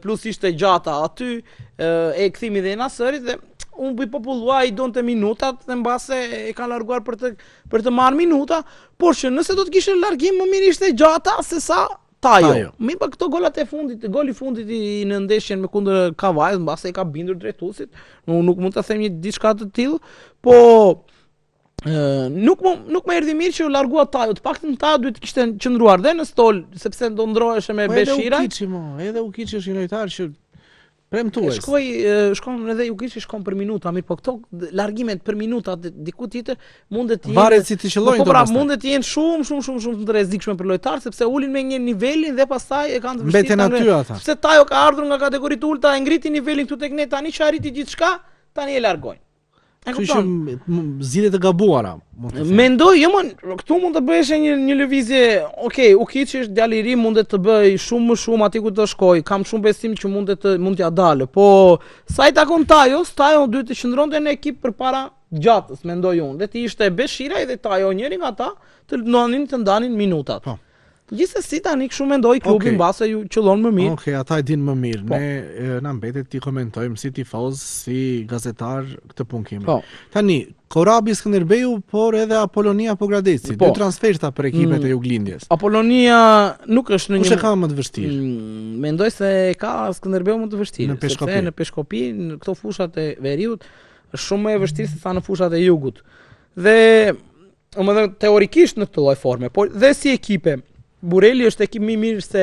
plus ishte Gjata aty, e kthimi dhe Nasërit dhe unë bëj popullua i donte minutat dhe mbase e kanë larguar për të marrë minuta, por që nëse do të kishte largim më mirë ishte Gjata se sa Tajo. Mi pa këto golat e fundit, goli i fundit në ndeshjen me kundër Kavajës, mbase e ka bindur drejtuesit. Nuk mund ta them një diçka të tillë, po nuk më erdhi mirë që u largua Tajo. Të paktën Tajo duhet të kishte qëndruar dhe në stol, sepse do ndroheshe me Beshira. Edhe Ukiçi është një lojtar që premtues. Shkon edhe Ukiçi shkon për minuta, mirë, po këto largimet për minuta diku tjetër mundet të jenë. Varet si të qellojnë. Po pra, mundet të jenë shumë të rrezikshme për lojtar, sepse ulin me një nivelin dhe pastaj e kanë të vështirë. Mbeten aty ata. Sepse Tajo ka ardhur nga kategoritë ulta, e ngriti nivelin këtu tek ne, tani që arriti gjithçka, tani e largojnë. Kështu që zgjidhje të gabuara. Mendoj, këtu mund të bëhesh një lëvizje. Okej, Ukiçi është djalë i ri, mundet të bëj shumë më shumë aty ku të shkoj. Kam shumë besim që mund t'ja dalë. Po sa i takon Tajos, Tajo duhet të qëndronte në ekip përpara Gjatës, mendoj unë. Dhe ti ishte Beshira dhe Tajo, njëri nga ta të ndanin minutat. Po. Gjithsesi tani kështu mendoj klubi mbase ju qëllon më mirë. Okej, ata e dinë më mirë. Ne na mbetet ti komentojmë si tifoz, si gazetar këtë punë kemi. Tani, Korabi Skënderbeu, por edhe Apolonia Pogradeci, dy transferta për ekipet e Juglindjes. Apolonia nuk është në një. Kush e ka më të vështirë? Mendoj se ka Skënderbeu më të vështirë. Në Peshkopi, në këto fushat e veriut, është shumë më e vështirë se sa në fushat e jugut. Dhe domethënë teorikisht në këtë lloj forme, por dhe si ekipe Bureli është ekip më i mirë se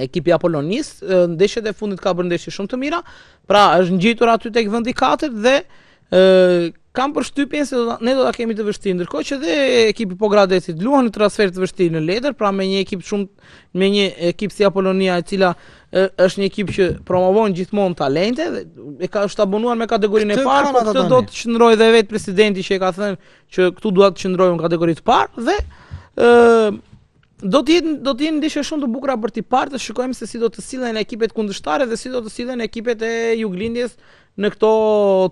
ekipi Apolonis, ndeshjet e fundit ka bërë ndeshje shumë të mira, pra është ngjitur aty tek vendi 4 dhe kam përshtypjen se ne do ta kemi të vështirë, ndërkohë që dhe ekipi Pogradecit luan në transfer të vështirë në letër, pra me një ekip si Apolonia, e cila është një ekip që promovon gjithmonë talente dhe është abonuar me kategorinë e parë, por këtë do të qëndrojë dhe vetë presidenti që e ka thënë që këtu duhet të qëndrojë në kategori të parë dhe do të jenë ndeshje shumë të bukura për t'i parë, të shikojmë se si do të sillen ekipet kundërshtare dhe si do të sillen ekipet e Juglindjes në këto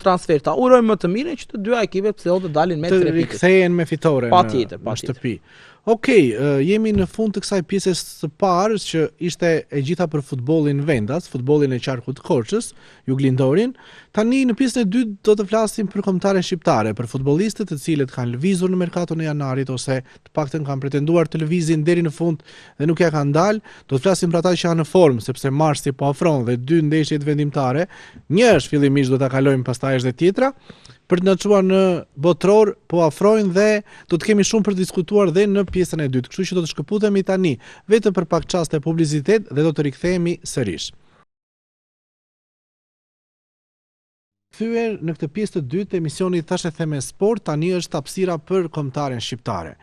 transferta. Urojmë më të mirën që të dyja ekipet të dalin me 3 pikë. Të rikthehen me fitore në shtëpi. Okej, jemi në fund të kësaj pjesës së parë që ishte e gjitha për futbollin vendas, futbollin e qarkut Korçës, Juglindorin. Tani në pjesën e dytë do të flasim për kombëtare shqiptare, për futbollistët të cilët kanë lëvizur në merkaton e janarit ose të paktën kanë pretenduar të lëvizin deri në fund dhe nuk ja kanë dalë. Do të flasim për ata që janë në formë, sepse marsi po afron dhe 2 ndeshjet vendimtare. Një është fillimisht do ta kalojmë, pastaj është dhe tjetra. Për të na çuar në botror po afrojnë dhe do të kemi shumë për të diskutuar dhe në pjesën e dytë. Kështu që do të shkëputemi tani vetëm për pak çaste publicitet dhe do të rikthehemi sërish. Kthyer në këtë pjesë të dytë të emisionit Tash e them sport, tani është hapësira për kombëtaren shqiptare.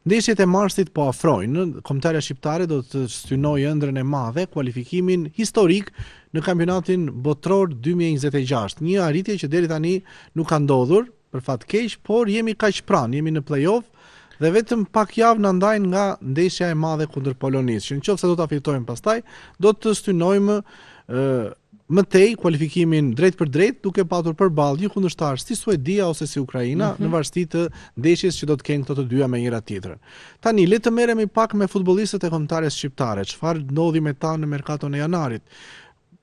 Ndeshjet e marsit po afrojnë, kombëtarja shqiptare do të synojë ëndrrën e madhe, kualifikimin historik në kampionatin botror 2026. Një arritje që deri tani nuk ka ndodhur, për fat keq, por jemi kaq pranë, jemi në play-off dhe vetëm pak javë na ndajnë nga ndeshja e madhe kundër Polonisë. Që nëse do ta fitojmë pastaj, do të synojmë më tej kualifikimin drejt për drejt, duke patur përballë një kundërshtar si Suedia ose si Ukraina, në varësi të ndeshjes që do të kenë këto të dyja me njëra tjetrën. Tani le të merremi pak me futbollistët e kombëtares shqiptare. Çfarë ndodhi me ta në merkaton e janarit?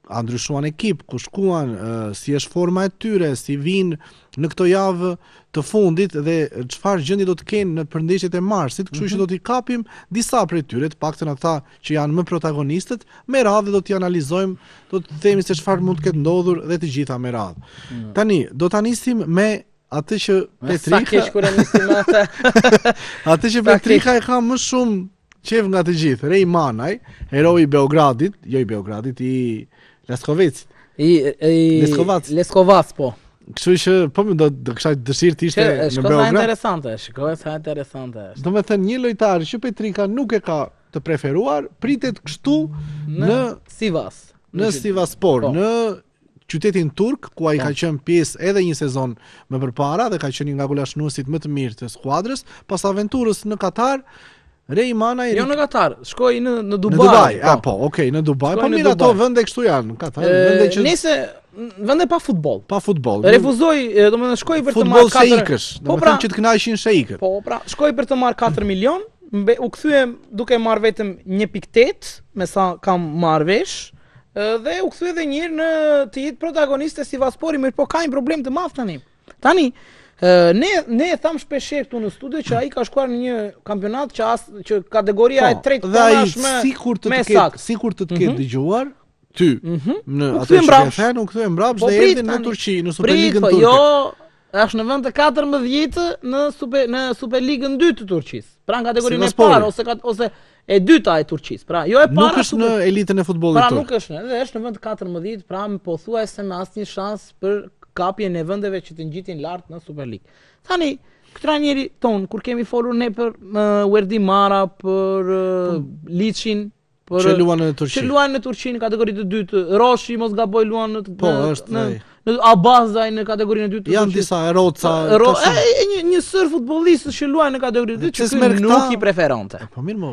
a ndryshuan ekip, ku shkuan, si është forma e tyre, si vinë në këto javë të fundit dhe çfarë gjendje do të kenë në përndeshjet e marsit, kështu që do t'i kapim disa prej tyre, të paktën ata që janë më protagonistët, me radhë do t'i analizojmë, do të themi se çfarë mund të ketë ndodhur dhe të gjitha me radhë. Tani, do ta nisim me atë që Petrika atë që Petrika e ka më shumë qef nga të gjithë, Rej Manaj, heroi i Beogradit, jo i Beogradit, i Leskovacit. Leskovac, po. Kështu që po më do kisha dëshirë të ishte në Beograd. Shikohet sa interesante. Do me thënë një lojtar që Petrika nuk e ka të preferuar, pritet kështu në Sivas. Në Sivaspor, në qytetin turk, ku ai ka qenë pjesë edhe një sezon më përpara dhe ka qenë nga golaçnuesit më të mirë të skuadrës, pas aventurës në Katar. Rej Manaj jo në Katar, shkoi në Dubai. Në Dubai, okay, në Dubai. Po mirë, ato vende kështu janë, Katar, vende që nëse vende pa futboll. Pa futboll. Refuzoi, domethënë shkoi për të marrë 4. Domethënë që të kënaqishin sheikët. Po, pra, shkoi për të marrë 4 milion, u kthye duke marrë vetëm 1.8, me sa kam marrë vesh, dhe u kthye edhe një herë në të jetë protagoniste si Sivaspori, mirë po ka një problem të madh tani. Tani ne e tham shpesh këtu në studio që ai ka shkuar në një kampionat që kategoria e tretë tanash me sikur të ketë dëgjuar ty në atë që u kthye mbrapsht dhe erdhi në Turqi, në Superligën turke. Jo, është në vend të 14 në Superligën 2 të Turqisë. Pra në kategorinë e parë ose e dyta e Turqisë. Pra jo e para. Nuk është në elitën e futbollit turk. Pra nuk është, është në vend 14, pra pothuajse me asnjë shans për kapjen e vendeve që të ngjitin lart në Superligë. Tani, këtë trajneri ton, kur kemi folur ne për Werdi Mara, për Liçin, për që luan në Turqi. Që luan në Turqi në kategorinë e dytë, Roshi mos gaboj luan në Abazaj në kategorinë e dytë. Janë disa Roca, një sër futbollistësh që luajnë në kategorinë e dytë që nuk i preferonte. Po mirë,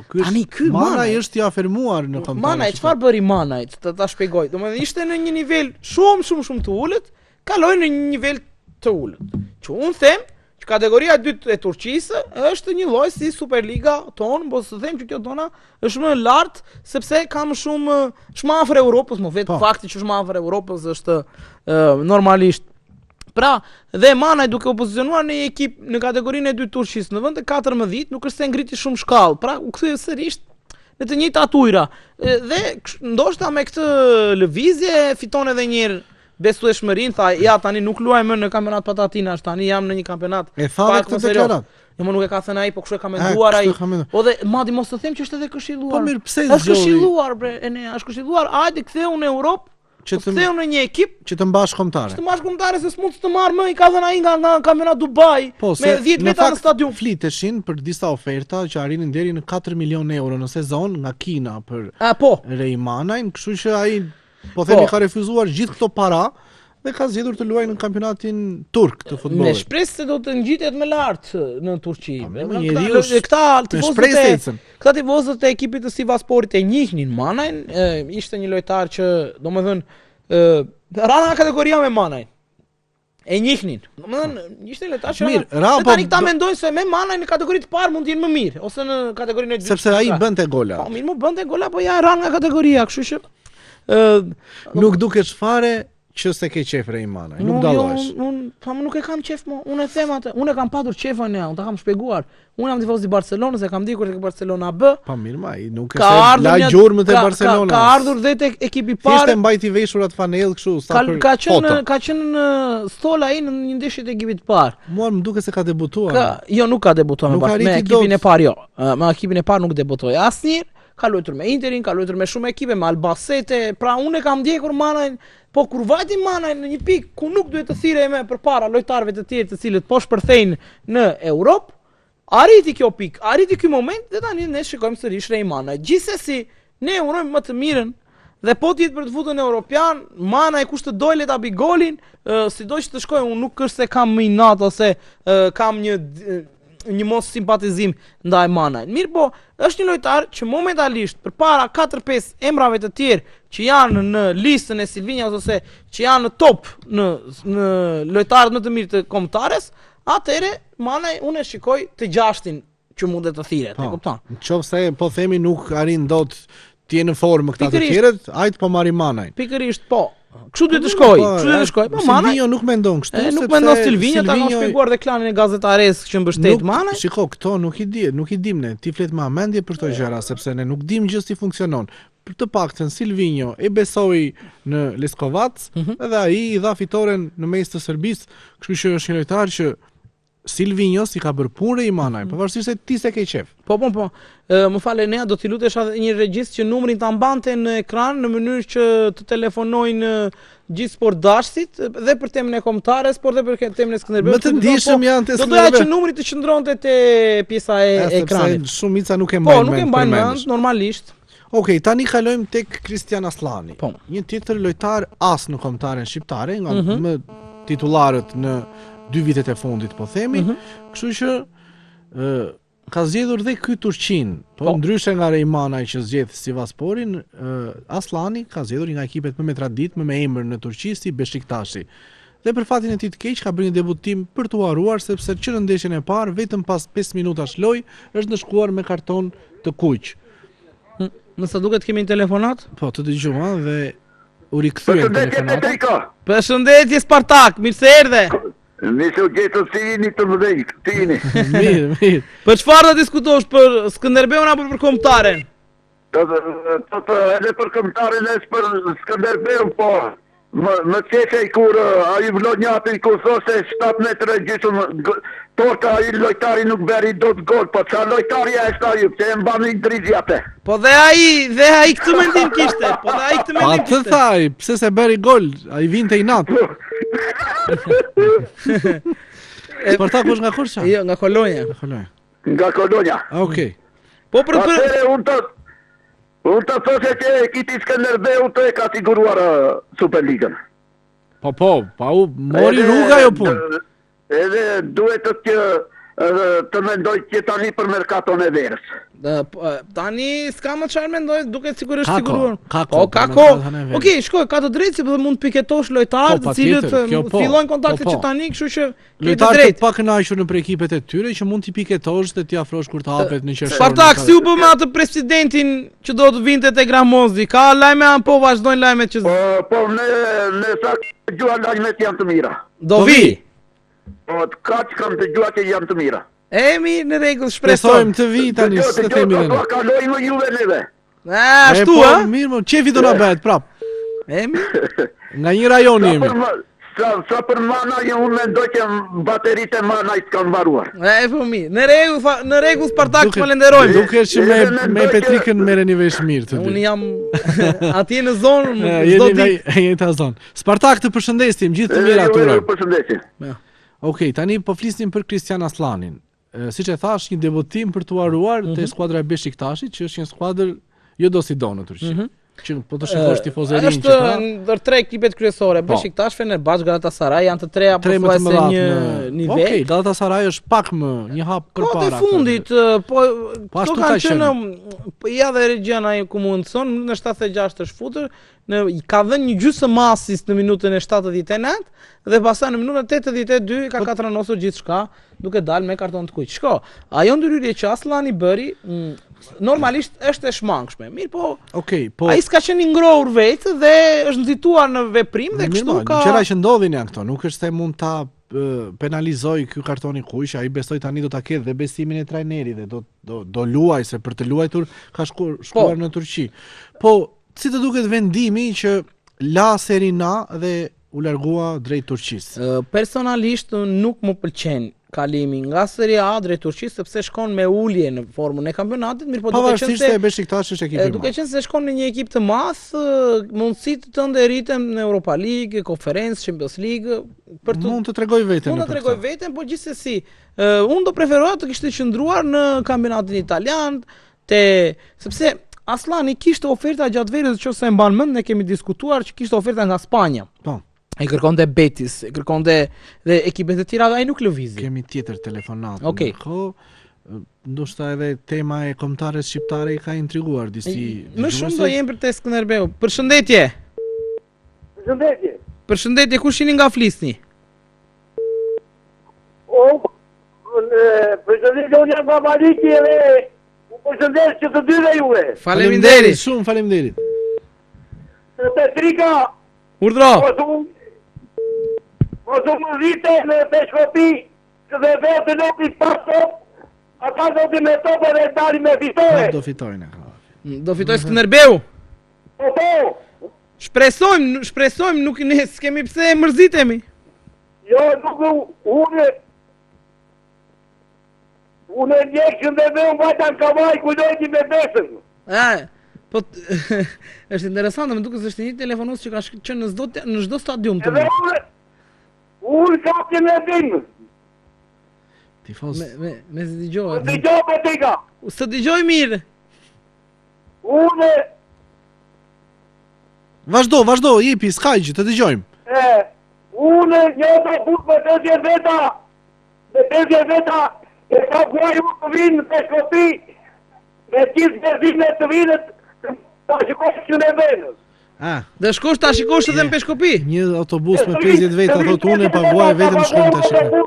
ky Manaj është i afirmuar në kampionatin. Manaj, çfarë bëri Manaj? Ta shpjegoj. Domethënë ishte në një nivel shumë të ulët, kaloi në një nivel të ulët. Që unë them që kategoria e dytë e Turqisë është një lloj si Superliga tonë, po të them që kjo tona është më lart sepse ka më shumë afër Europës, më vetë fakti që është më afër Europës është normalisht. Pra, dhe Manaj duke u pozicionuar në një ekip në kategorinë e dytë Turqisë, në vend të 14, nuk është se ngriti shumë shkallë. Pra, u kthye sërish në të njëjtat ujëra. Dhe ndoshta me këtë lëvizje fiton edhe një herë besueshmërinë, tha ja tani nuk luaj më në kampionat patatinash, tani jam në një kampionat. E tha këtë deklarat. Jo, nuk e ka thënë ai, po kështu e ka menduar ai. Po dhe madje mos të them që është edhe këshilluar. Po mirë, pse është këshilluar bre, është këshilluar, hajde ktheu në Europë, ktheu në një ekip që të mbash kombëtare. Të mbash kombëtare se s'mund të marr më, i ka thënë ai nga kampionat Dubai me 10 veta në stadium. Fliteshin për disa oferta që arrinin deri në 4 milionë euro në sezon nga Kina për Rej Manajn, kështu që ai po themi ka refuzuar gjithë këto para dhe ka zgjedhur të luajë në kampionatin turk të futbollit. Me shpresë se do të ngjitet më lart në Turqi. Këta tifozët e ekipit të Sivasporit e njihnin Manajn, ishte një lojtar që domethënë rana nga kategoria me Manajn. E njihnin. Domethënë ishte lojtar që tani këta mendojnë se me Manajn në kategorinë të parë mund të jenë më mirë ose në kategorinë e dytë. Sepse ai bënte gola. Po mirë, bënte gola, po ja ran nga kategoria, kështu që nuk duket fare që se ke qef Rej Manaj, nuk dallohesh. Unë nuk e kam qef mo, unë e them atë, unë e kam patur qefën unë ta kam shpjeguar. Unë jam tifoz i Barcelonës, e kam dikur tek Barcelona B. Pa mirë, ma, nuk e se la gjurmët e Barcelonës. Ka ardhur dhe tek ekipi parë. Thjesht e mbajti veshur atë fanellë kështu sa për foto. Ka qenë në stol ai në një ndeshje të ekipit parë. Mua më duket se ka debutuar. Jo, nuk ka debutuar me ekipin e parë, jo. Me ekipin e parë nuk debutoi asnjëherë. Ka luajtur me Interin, ka luajtur me shumë ekipe, me Albacete. Pra unë e kam ndjekur Manajn, po kur vajti Manajn në një pikë ku nuk duhet të thirrej më përpara lojtarëve të tjerë të cilët po shpërthejnë në Europë, arriti kjo pikë, arriti ky moment dhe tani ne shikojmë sërish Rej Manaj. Gjithsesi, ne urojmë më të mirën dhe po të jetë për të futën europian, Manaj kush të dojë le ta bëj golin, sido që të shkojë, unë nuk është se kam më inat ose kam një mos simpatizim ndaj Manajn. Mirë po, është një lojtar që momentalisht përpara 4-5 emrave të tjerë që janë në listën e Silvinjas ose që janë në top në lojtarët më të mirë të kombëtares, atëre Manaj unë e shikoj të gjashtin që mundet të thirret, e kupton? Nëse po themi nuk arrin dot ti je në formë këta të tjerët, ajt po marri manaj. Pikërisht po. Kështu duhet të shkoj. Po Silvinho nuk mendon kështu, nuk mendon Silvinho, ta kanë shpjeguar dhe klanin e gazetares që mbështet manaj. Shiko, këto nuk i dim ne. Ti flet me mendje për këto gjëra sepse ne nuk dim gjë si funksionon. Për të paktën Silvinho e besoi në Leskovac, edhe ai i dha fitoren në mes të Serbisë, kështu që është një lojtar që Silvinho si ka bërë punë i manaj, pavarësisht se ti se ke qef. Po. Më fale, Nea, do t'i lutesh një regjist që numrin ta mbante në ekran në mënyrë që të telefonojnë gjithë sportdashësit dhe për temën e kombëtares, por dhe për temën e Skënderbeut. Më të ndihshëm janë te Skënderbeut. Do doja që numri të qëndronte te pjesa e ekranit. Sepse shumica nuk e mbajnë mend. Po, nuk e mbajnë mend normalisht. Okej, tani kalojmë tek Kristian Aslani. Një tjetër lojtar as në kombëtaren shqiptare, nga më titullarët në 2 vitet e fundit, po themi, kështu që ka zgjedhur dhe ky Turqin, po ndryshe nga Rejmanaj që zgjedh Sivasporin, Aslani ka zgjedhur nga ekipet më me traditë, me emër në Turqi si Beşiktashi. Dhe për fatin e tij të keq ka bërë një debutim për t'u harruar sepse që në ndeshjen e parë vetëm pas 5 minutash lojë është ndëshkuar me karton të kuq. Nëse duket kemi një telefonat? Po, të dëgjova dhe u rikthyen telefonat. Përshëndetje Spartak, mirë se erdhe. Nisë u gjetën si jeni të mëdhenj, ti jeni. Mirë. Për çfarë do diskutosh, për Skënderbeun apo për kombëtaren? Edhe për kombëtaren e për Skënderbeun, po. Më qeshej kur ai vlon njapin kur thoshte 7 metra gjysmë torta ai lojtari nuk beri dot gol, po çfarë lojtari është ai, pse e mbani drizja atë. Po dhe ai këtë mendim kishte, Atë thaj, pse se beri gol, ai vinte i natë. Spartak është nga Korça? Jo, nga Kolonja. Nga Kolonja. Okej. Po për unë të thoshe që ekipi Skënderbeu të e ka siguruar Superligën. Po, u mori rruga jo punë. Edhe duhet të mendoj që tani për merkaton e verës. Tani s'ka më çfarë mendoj, duket sigurisht siguruar. Kako. Okej, shkoj, ka të drejtë sepse mund të piketosh lojtarë të cilët fillojnë kontaktet që tani, kështu që lojtarë të pakënaqur në ekipet e tyre që mund t'i piketosh dhe t'i afrosh kur të hapet në qershor. Spartak, si u bë me atë presidentin që do të vinte te Gramozi? Ka lajme apo po vazhdojnë lajmet që Po në sa gjua lajmet janë të mira. Do vi. Po kaq kam të gjua që janë të mira. Mirë, në rregull, shpresojmë të vi tani, s'e themi ne. Do kalojmë juve neve. Ashtu, ha? Mirë, mo, çefi do na bëhet prap. Mirë. Nga një rajon jemi. Sa për mana unë mendoj që bateritë e mana i s'kan mbaruar. Po mirë. Në rregull Spartak, falenderojmë. Duket që me Petrikën merreni vesh mirë të dy. Unë jam atje në zonë, çdo ditë. Jeni në zonë. Spartak, të përshëndesim, gjithë të mirë aty. Përshëndesim. Okej, tani po flisnim për Kristian Aslanin. Siç e thash, një debutim për t'u harruar te skuadra e Beşiktaşit, që është një skuadër jo do si do në Turqi. Që po të shikosh tifozërinë që ka. Është ndër 3 ekipet kryesore, Beşiktaş, Fenerbahçe, Galatasaray janë të treja pothuajse një nivel. Okej, Galatasaray është pak më një hap përpara. Po të fundit, po ashtu kanë qenë. Ja dhe Reggiana ku mundson në 76 të shfutur, ka dhënë një gjysmë asis në minutën e 79 dhe pastaj në minutën 82 ka katranosur gjithçka, duke dalë me karton të kuq. Shko, ajo ndryrje që Aslani bëri, normalisht është e shmangshme. Mirë, po ai s'ka qenë i ngrohur vetë dhe është nxituar në veprim dhe kështu ka. Gjëra që ndodhin janë këto, nuk është se mund ta penalizoj ky karton i kuq, ai besoj tani do ta ketë dhe besimin e trajnerit dhe do luaj se për të luajtur ka shkuar në Turqi. Po, si të duket vendimi që la Serie A dhe u largua drejt Turqisë? Personalisht nuk më pëlqen kalimi nga Serie A drejt Turqisë sepse shkon me ulje në formën e kampionatit, mirë po duke qenë se Beşiktaş është ekip i madh. Duke qenë se shkon në një ekip të madh, mundësitë të ndërriten në Europa League, Conference, Champions League, mund të tregoj veten. Mund të tregoj veten, por gjithsesi, unë do preferoja të kishte qëndruar në kampionatin italian, sepse Aslani kishte oferta gjatë verës, nëse e mban mend, ne kemi diskutuar që kishte oferta nga Spanja. Po. E kërkonte Betis, e kërkonte dhe ekipet e tjera, ai nuk lëvizi. Kemi tjetër telefonat. Okej. Ndoshta edhe tema e kombëtares shqiptare i ka intriguar disi. Më shumë do jem për te Skënderbeu. Përshëndetje. Përshëndetje, kush jeni nga flisni? Përshëndetje, unë jam nga Maliki edhe Përshëndes që të dyve juve. Faleminderit. Shumë faleminderit. Petrika, Urdhro. mos u mërzite në Peshkopi, që dhe vetë nuk i pasot, ata do t'i me tope dhe dali me fitore. Do fitojnë. Do fitoj Skënderbeu. Po. Shpresojmë, nuk ne s'kemi pse e mërzitemi. Jo, nuk unë njekë që dhe me unë vajta në kavaj, kujdojnë me besën. Po është interesante, më duket se është një telefonues që ka qenë në çdo stadium të Edhe mirë. unë kapjen e dimë. Tifoz. Me se dëgjoj. Dëgjoj Petrika. Së dëgjoj mirë. Unë Vazhdo, jepi, s'ka gjë, të dëgjojmë. unë një të fut me 50 veta, e ka guaj u të vinë në Peshkopi, me gjithë bezime të vinët, ta shikosh që në venës. Dhe shkosh ta shikosh edhe në Peshkopi. Një autobus me 50 veta, thot unë e paguaj vetëm shkojmë ta shikoj.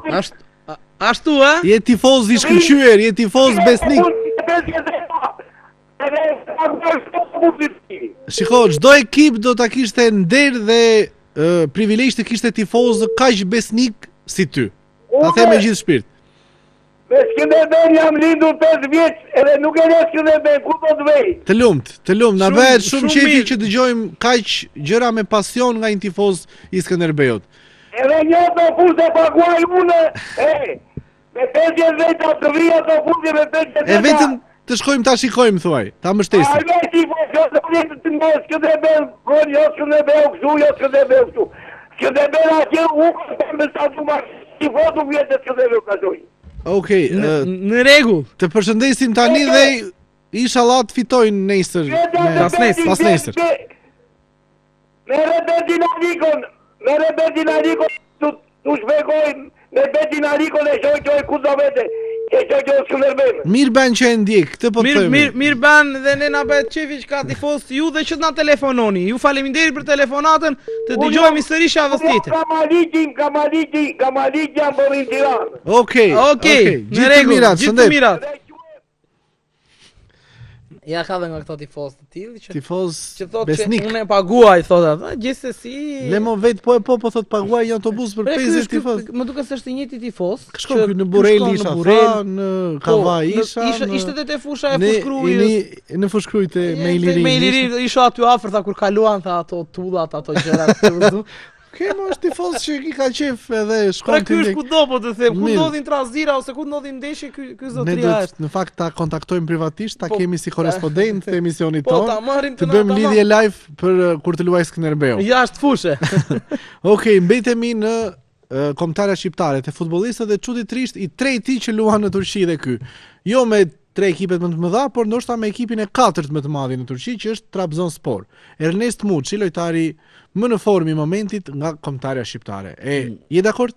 Ashtu, a? Je tifoz i shkëlqyer, je tifoz besnik. Shiko, çdo ekip do ta kishte nder dhe privilegj të kishte tifozë kaq besnik si ty. Ta them me gjithë shpirt. Me Skënderben jam lindur 5 vjeç, edhe nuk e le Skënderben, ku do të vej? Të lumt, na bëhet shumë qefi që dëgjojmë kaq gjëra me pasion nga një tifoz i Skënderbeut. Edhe një të fusë e paguaj unë, me 50 veta të vija të fusë me 50 veta. E vetëm të shkojmë ta shikojmë thuaj, ta mbështesim. A me tifos, jo të vjetë të nga Skënderben, gol, jo Skënderbeu këtu, jo Skënderbeu këtu. Skënderben atje u këtëm me statu ma tifos u vjetë Skënderbeu këtoj. Okej, në rregull. Të përshëndesim tani dhe inshallah të fitojnë nesër. Pas nesër. Me Betin Alikon tu shpegojnë, me Betin Alikon e shojë ku do vete, e shojë Skënderben. Mirë bën që e ndjek, këtë po të themi. Mirë bën dhe ne na bëhet qefi që ka tifoz ju dhe që na telefononi. Ju faleminderit për telefonatën, të dëgjojmë sërish javës tjetër. Kamaliqi jam për në Tiranë. Okej, në rregull, gjithë të mirat. Ja ka dhe nga këto tifoz të tillë që tifoz besnik. Që unë e paguaj, thotë atë. Gjithsesi, Lemo vet po thot paguaj një autobus për 50 tifoz. Më duket se është i njëjti tifoz. Shkon këtu në Burrel isha, në Kavaj isha. Ishte te fusha e Fushkrujës. Në Fushkrujt me Ilirin. Me Ilirin isha aty afër tha kur kaluan tha ato tullat, ato gjërat. Kemo është tifoz që i ka qef edhe shkon ti. Ky është kudo po të them, ku ndodhin trazira ose ku ndodhin ndeshje ky zotria është. Në fakt ta kontaktojmë privatisht, ta kemi si korrespondent të emisionit tonë. Të bëjmë lidhje live për kur të luaj Skënderbeu. Jashtë fushë. Okej, mbetemi në kombëtarja shqiptare të futbollistëve dhe çuditërisht i treti që luan në Turqi dhe ky. Jo me 3 ekipet më të mëdha, por ndoshta me ekipin e 4 më të madh në Turqi, që është Trabzonspor. Ernest Muçi, lojtari më në formë i momentit nga kombëtarja shqiptare. Je dakord?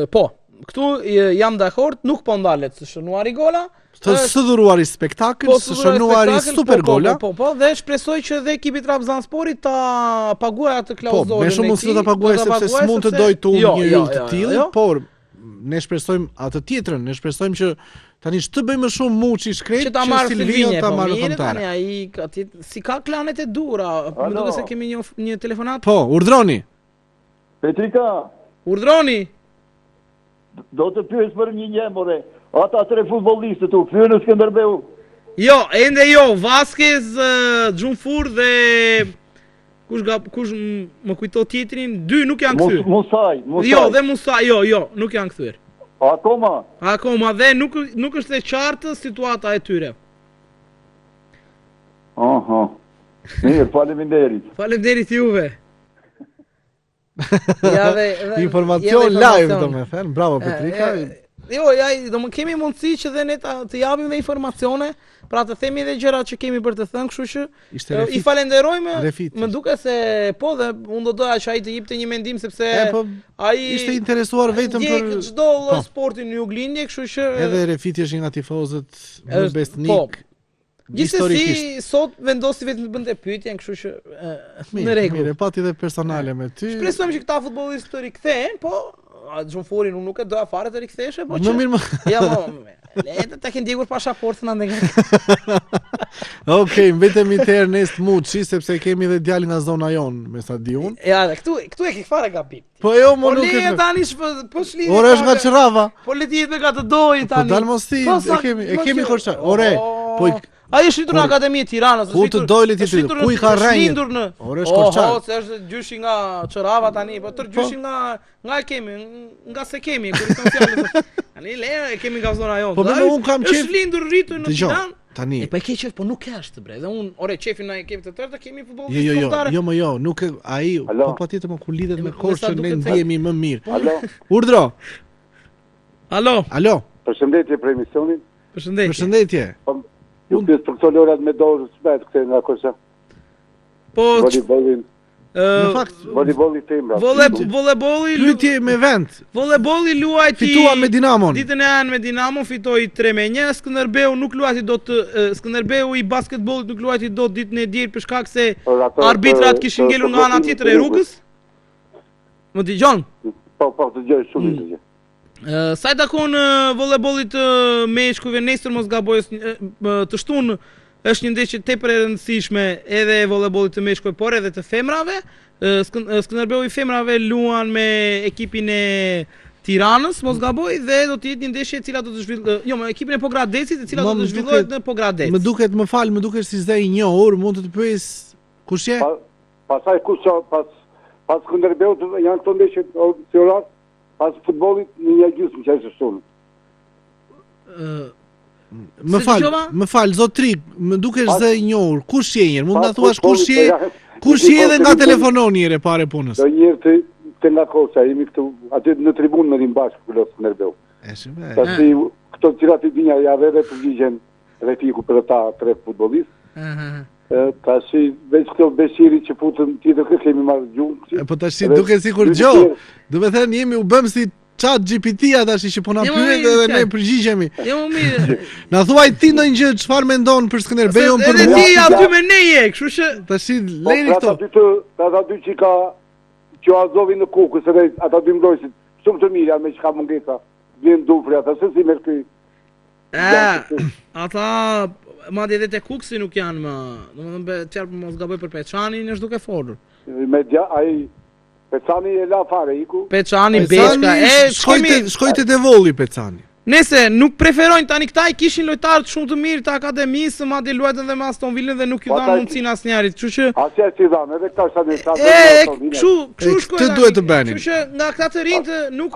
Po. Këtu jam dakord, nuk po ndalet së shënuari gola. Të sëdhuruari spektakël, së shënuari super gola. Po, dhe shpresoj që dhe ekipi Trabzonsporit ta paguaj atë klauzulën. Po, me shumë mos do ta paguaj sepse s'mund të doj të unë një yll të tillë, por ne shpresojmë atë tjetrën, ne shpresojmë që tani ç'të bëjmë shumë Muçi shkret që ta marrë Silvin ta marrë kontare. Ai si ka klanet e dura. Më duket se kemi një telefonat. Po, urdhroni. Petrika. Urdhroni. Do të pyes për një more. Ata 3 futbollistë tu kthyen në Skënderbeu. Jo, ende jo. Vasquez, Xhunfur dhe kush më kujto tjetrin, 2 nuk janë kthyer. Musaj. Jo, dhe Musaj, jo, nuk janë kthyer. Akoma dhe nuk është e qartë situata e tyre. Aha. Mirë, faleminderit. Faleminderit juve. Ja dhe informacion live domethënë. Bravo Petrika. Jo, kemi mundësi që dhe ne të japim dhe informacione, pra të themi dhe gjërat që kemi për të thënë, kështu që i falenderojmë. Më duket se po dhe unë do doja që ai të jepte një mendim sepse ai ishte interesuar vetëm për çdo lloj sporti në Juglindje, kështu që edhe Refiti është nga tifozët më besnik. Gjithsesi sot vendosi vetëm të bënte pyetjen, kështu që në rregull. Mirë, pati edhe personale me ty. Shpresojmë që këta futbollistë të rikthehen, po Xhunfurin unë nuk e doja fare të riktheshe, po që... Më mirë më... Ja, Le ta kenë ndjekur pasaportën ande. Okej, mbetemi te Ernest Muçi sepse kemi edhe djalin nga zona jon, me sa di unë. Ja, këtu e ke fare gabim. Po jo, mo nuk e e. Tani po shlini. Ora është nga Çrrava. Po le të jetë me gatë doj tani. Po dalmosi, e kemi Korçar. Ore, po ai është shlitur në Akademi e Tiranës, ku të dojë ti ty? Ku I ka rënë? Ore është Korçar. Po, se është gjyshi nga Çrrava tani, po tër gjyshi nga e kemi, nga se kemi, kur i kanë fjalë. Tani le e kemi nga zona jonë. Po më un kam qef. Është lindur rritur në Tiranë. Tani. Po e ke qef, po nuk është bre. Dhe un, ore qefin na e kemi të tërë, kemi futboll. Jo, nuk ai, po patjetër më ku lidhet me Korçën ne ndihemi më mirë. Alo. Urdhro. Alo. Përshëndetje për emisionin. Përshëndetje. Ju instruktorat me dorë shpejt këthe nga Korça. Po Volleybolin. Në fakt, voleybolli femra. Voleybolli pyetje me vend. Voleybolli luajti fituan me Dinamon. Ditën e anë me Dinamon fitoi 3-1. Skënderbeu nuk luajti dot Skënderbeu I basketbollit nuk luajti dot ditën e diel për shkak se arbitrat kishin ngelur nga ana tjetër e rrugës. Më dëgjon? Po, dëgjoj shumë gjë. Sa I takon voleybollit meshkujve nesër mos gaboj të shtunë është një ndeshje tepër e rëndësishme edhe e voleybollit të meshkujve por edhe të femrave. Skënderbeu I femrave luan me ekipin e Tiranës, mos gaboj, dhe do të jetë një ndeshje e cila do të zhvillohet, jo, me ekipin e Pogradesit, e cila do të zhvillohet në Pogradec. Më duket si zë I njohur, mund të pyes kush je? Pastaj kush pas Skënderbeut janë këto ndeshje oficiale, pas futbollit në një gjysmë që është shumë. Më fal, zotri, më dukesh zë I njohur. Kush je njëherë? Mund ta thuash kush je? Kush je edhe nga telefonon njëherë pare punës? Do njëherë të nga Korça, jemi këtu aty në tribunë me rim bashkë për Skënderbeu. Tash këto cilat I dinja ja edhe përgjigjen refiku për ata tre futbollistë. Tash veç këto Beshiri që futën tjetër kë kemi marrë gjumë. Po tash duket sikur gjë. Do të thënë jemi u bëm si Chat GPT tash që po na pyet edhe ne përgjigjemi. Jo mirë. Na thuaj ti ndonjë gjë çfarë mendon për Skënderbeun për mua? Ti aty me ne je, kështu që tash lejni këto. Ata dy çika që azovi në Kukës edhe ata dy mbrojtësit shumë të mirë me çka mungesa. Vjen dufri ata se si merr këy. Ata madje edhe te Kuksi nuk janë më, domethënë çfarë mos gaboj për Peçanin është duke folur. Media ai Peçani e la fare iku. Peçani Beshka, shkojte te Volli Peçani. Nëse nuk preferojnë tani këta I kishin lojtarë shumë të mirë të akademisë, madje luajtën dhe me Aston Villën dhe nuk I dhanë mundësinë asnjërit, kështu që asja si dhanë, edhe këta sa kështu shkojnë. Këtë duhet të bënin. Kështu që nga këta të rinjtë nuk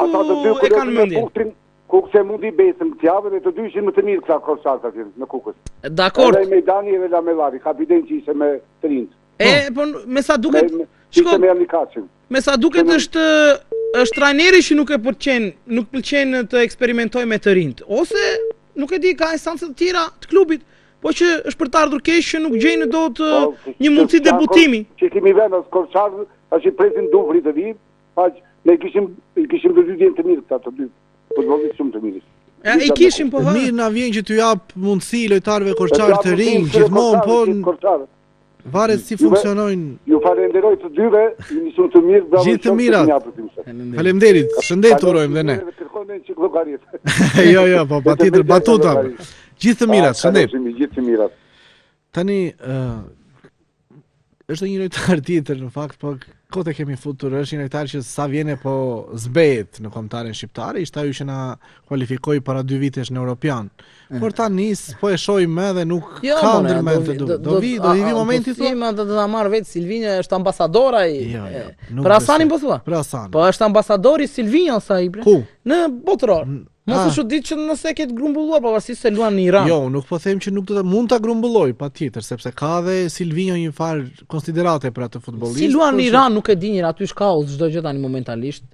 e kanë mendjen. Kukës e mundi besëm këtë javë dhe të dy ishin më të mirë këta Korçat aty në Kukës. Dakor. Edhe Mejdani edhe Lamellari, kapiten që ishte me të rinjtë. Po me sa duket ishte me Amikaçin. Me sa duket është trajneri që nuk pëlqen të eksperimentoj me të rinjt, ose nuk e di ka instanca të tjera të klubit, po që është për të ardhur keq që nuk gjejnë dot një mundësi debutimi. Që kemi vënë as Korçar, tash I presin dufri të vijë, ne kishim të dy të mirë këta të dy. Futbollistë shumë të mirë. I kishim po mirë na vjen që t'u jap mundësi lojtarëve Korçar të rinj, gjithmonë po varet si funksionojnë. Ju falenderoj të dyve, jeni shumë të mirë, bravo. Gjithë të mirat. Faleminderit, shëndet urojmë dhe ne. Jo, po patjetër batuta. Gjithë të mirat, shëndet. Gjithë të mirat. Tani është një lojtar tjetër në fakt, po kote kemi futur, është një lojtar që sa vjene po zbehet në kombëtarin shqiptar, ishte ajo që na kualifikoi para 2 vitesh në Europian. Por tani po e shohim edhe nuk ka ndërmend të do vi momenti thonë. Do ta marr vetë Silvinja, është ambasador ai. Për Hasanin po thua? Për Hasan. Po është ambasadori Silvinja sa I bre. Ku? Në botror. Mos është ditë që nëse ketë grumbulluar pavarësisht se luan në Iran. Jo, nuk po them që nuk do të mund ta grumbulloj, patjetër, sepse ka dhe Silvinjo një far konsiderate për atë futbollist. Si luan në Iran nuk e di njëra, aty është kaos çdo gjë tani momentalisht.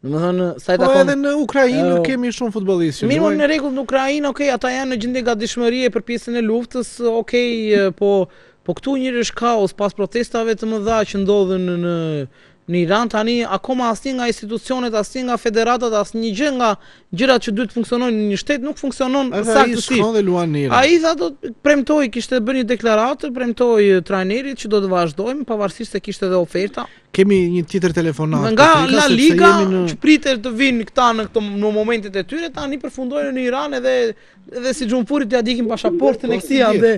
Domethënë sa I takon. Po edhe në Ukrainë kemi shumë futbollistë. Mirë, në rregull në Ukrainë, okay, ata janë në gjendje gatishmërie për pjesën e luftës, okay, po këtu njëri është kaos pas protestave të mëdha që ndodhen Në Iran tani akoma asnjë nga institucionet, asnjë nga federatat, asnjë gjë nga gjërat që duhet funksionojnë në një shtet nuk funksionon saktësisht. Ai tha do premtoi, kishte bërë një deklaratë, premtoi trajnerit që do të vazhdojmë pavarësisht se kishte edhe oferta. Kemi një tjetër telefonat. Nga La Liga që pritet të vinë këta në momentet e tyre, tani përfundojnë në Iran edhe si Xhunfurit ja dikin pasaportën e këtij ande.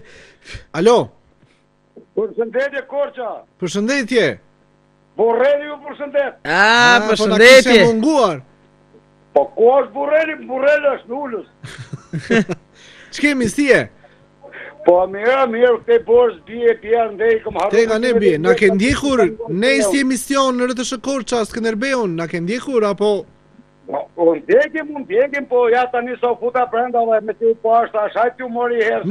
Alo. Përshëndetje Korça. Përshëndetje. Borrelli ju përshëndet. Përshëndetje. Po munguar. Po ku është Borrelli? Borrelli është në Ulës. Ç'kemi si e? Po mirë, këte bosh bie pjerë ndej këm harru. Tega ne bie, na ke ndjekur ne si emision në RTS Korça Skënderbeun, na ke ndjekur apo? Ndjekim, po ja tani sa futa brenda dhe me ti po ashtë ashaj t'ju mori herë.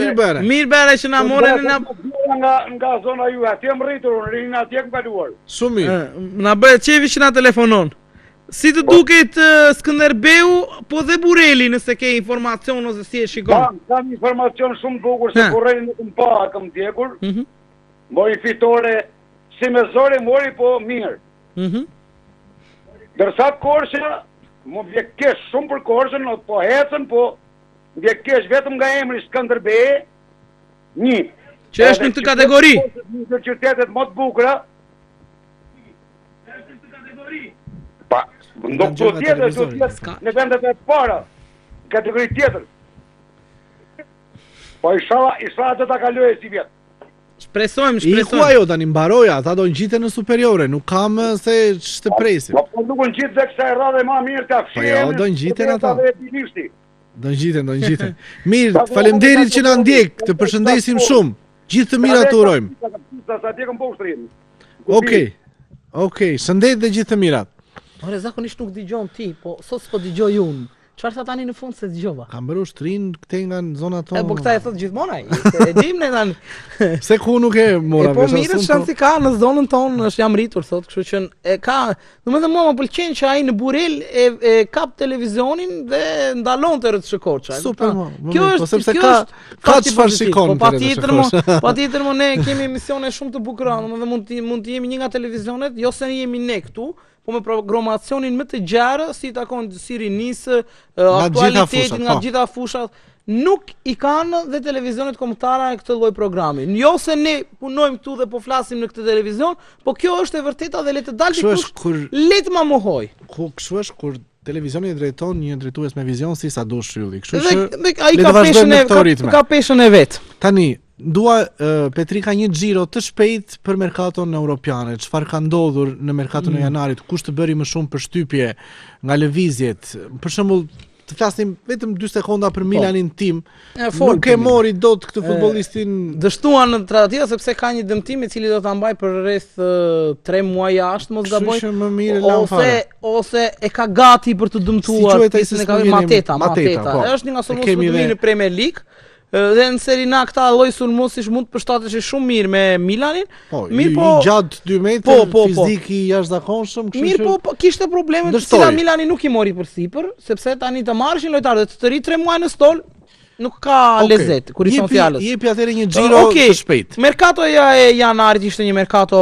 Mirë bere që na morën nga zona ju, atje më rritur, në rinë atje më kaluar. Shumë mirë. Na bëhet qefi që na telefonon. Si të duket Skënderbeu, po dhe Burrelli nëse ke informacion ose si e shikon? Kam informacion shumë bukur se Burrelli nuk më pa, kam ndjekur. Mori fitore, si me zore mori, po mirë. Dërsa Korça, më vjek kesh shumë për Korçën, po hecën, po vjek kesh vetëm nga emri Skënderbeu, një. Që është në këtë kategori? Në qytetet më të bukura. Pa, nuk do tjetër, në vendet e para, kategori tjetër. Po isha do ta kaloj si vjetë. Shpresojmë. Iku ajo tani mbaroja, ata do ngjiten në superiore, nuk kam se ç'të presim. Po nuk ngjit dhe kësaj radhe më mirë ta fshijmë. Po jo, do ngjiten ata. Do ngjiten. Mirë, faleminderit që na ndjek, të përshëndesim shumë. Gjithë të mirat të urojmë. Sa ti kam poshtrin. Okej, shëndet dhe gjithë të mirat. Ore zakonisht nuk dëgjon ti, po sot s'po dëgjoj unë. Çfarë tha tani në fund se dëgjova? Kam bërë ushtrin këtej nga zona tonë. Po këta e thot gjithmonë ai. E dim ne tani. Se ku nuk e mora vesh. Po mirë shansi ka në zonën tonë, është jam rritur sot, kështu që e ka, domethënë mua më pëlqen që ai në Burrel e kap televizionin dhe ndalon të RTS Korça. Super. Kjo është sepse ka çfarë shikon. Patjetër ne kemi emisione shumë të bukura, domethënë mund të jemi një nga televizionet, jo se jemi ne këtu, po me programacionin më të gjarë, si takon si rinisë, aktualitetin nga gjitha fushat, nuk i kanë dhe televizionet kombëtare këtë lloj programi. Jo se ne punojmë këtu dhe po flasim në këtë televizion, po kjo është e vërteta dhe le të dalë dikush, le të ma mohoj. Kështu është kur televizioni drejton një drejtues me vizion si sa dush Ylli. Kështu që ai ka peshën e vet. Tani dua Petri ka një xhiro të shpejt për merkaton europiane. Çfarë ka ndodhur në merkaton e janarit? Kush të bëri më shumë përshtypje nga lëvizjet? Për shembull, të flasim vetëm 2 sekonda për Milanin tim. Nuk e mori dot këtë futbollistin. Dështuan në tradatira sepse ka një dëmtim i cili do ta mbaj për rreth 3 muaj jashtë, mos gaboj. Ose e ka gati për të dëmtuar pjesën e ka Mateta. Është një nga solucionet në Premier League. Dhe në Serina këta lloj sulmuesish mund të përshtatesh shumë mirë me Milanin. Mirë po gjatë 2 metra fizik i jashtëzakonshëm, kështu që po kishte probleme të cilat Milani nuk i mori përsipër, sepse tani të marrshin lojtarët të ri 3 muaj në stol. Nuk ka lezet, kur i thon fjalës. Jepi atëherë një xhiro të shpejt. Merkatoja e janarit ishte një merkato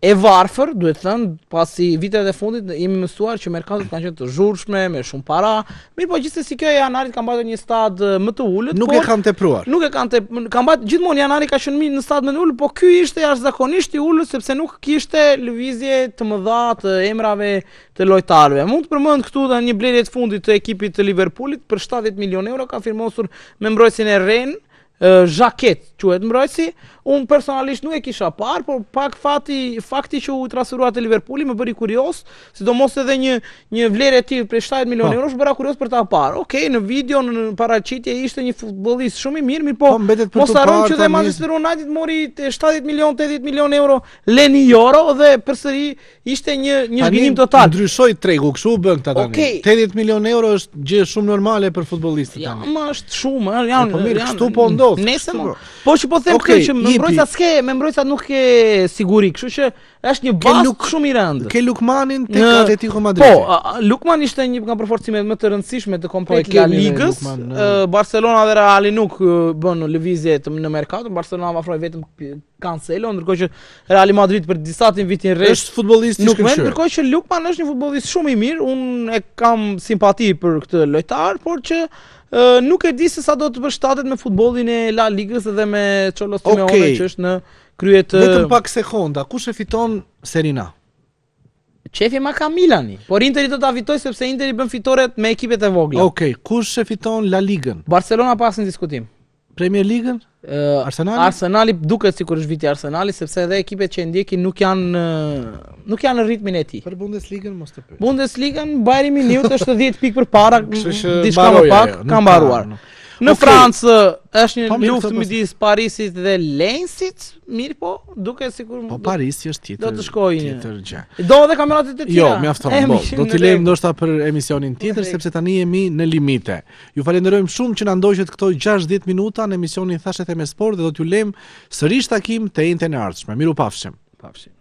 e varfër, duhet thënë, pasi vitet e fundit jemi mësuar që merkatot kanë qenë të zhurshme, me shumë para. Mirë, po gjithsesi kjo e janarit ka mbajtur një stad më të ulët. Nuk e kanë tepruar. Nuk e kanë ka mbajtur gjithmonë janari ka qenë në stad më të ulët, po ky ishte jashtëzakonisht i ulët sepse nuk kishte lëvizje të mëdha të emrave të lojtarëve. Mund të përmend këtu një blerje të fundit të ekipit të Liverpoolit për 70 milionë euro ka firmosur me mbrojtësin e Ren, Xhaket quhet mbrojtësi. Unë personalisht nuk e kisha parë, por pak fakti që u transferua te Liverpooli më bëri kurioz, sidomos edhe një vlerë e tillë për 70 milionë euro, bëra kurioz për ta parë. Okej, në video në paraqitje ishte një futbollist shumë i mirë, po mos harrojmë që dhe Manchester United mori 70 milionë, 80 milionë euro leni euro dhe përsëri ishte një zhgënjim total. Ndryshoi tregu, kështu u bën këta tani. 80 milionë euro është gjë shumë normale për futbollistët tani. Ja, është shumë, janë kështu po ndodh. Po që po them këtë që me mbrojtësat nuk ke siguri, kështu që Është një bast shumë i rëndë. Ke Lukmanin tek Atletico Madrid. Po, Lukman ishte një nga përforcimet më të rëndësishme të komplet La Ligës. Barcelona dhe Reali nuk bën lëvizje në merkato. Barcelona ofroi vetëm Cancelo, ndërkohë që Real Madrid për disa vitin rresht është futbollist i shkëlqyer. Ndërkohë që Lukman është një futbollist shumë i mirë. Unë e kam simpati për këtë lojtar, por që nuk e di se sa do të përshtatet me futbollin e La Ligës dhe me Cholos Simeone që është në krye të vetëm pak sekonda, kush e fiton Serie A? Qefja ma ka Milani, por Interi do ta fitoj sepse Interi bën fitoret me ekipet e vogla. Okej, kush e fiton La Ligën? Barcelona pas në diskutim. Premier Ligën? Arsenali duket sikur është viti Arsenali sepse edhe ekipet që ndjekin nuk janë në ritmin e tij. Për Bundesligën mos të pyet. Bundesligën Bayern Munich është 10 pikë përpara, diçka më pak ka mbaruar. Në Francë është një luftë midis Parisit dhe Lensit, mirë po, duket sikur po Parisi është tjetër. Do të shkojë tjetër gjë. Do edhe kampionatet e tjera. Jo, mjafton. Do t'i lejmë ndoshta për emisionin tjetër sepse tani jemi në limite. Ju falenderojmë shumë që na ndoqët këto 60 minuta në emisionin Thashë me Sport dhe do t'ju lejmë sërish takim të njëjtën e ardhshme. Mirupafshim. Pafshim.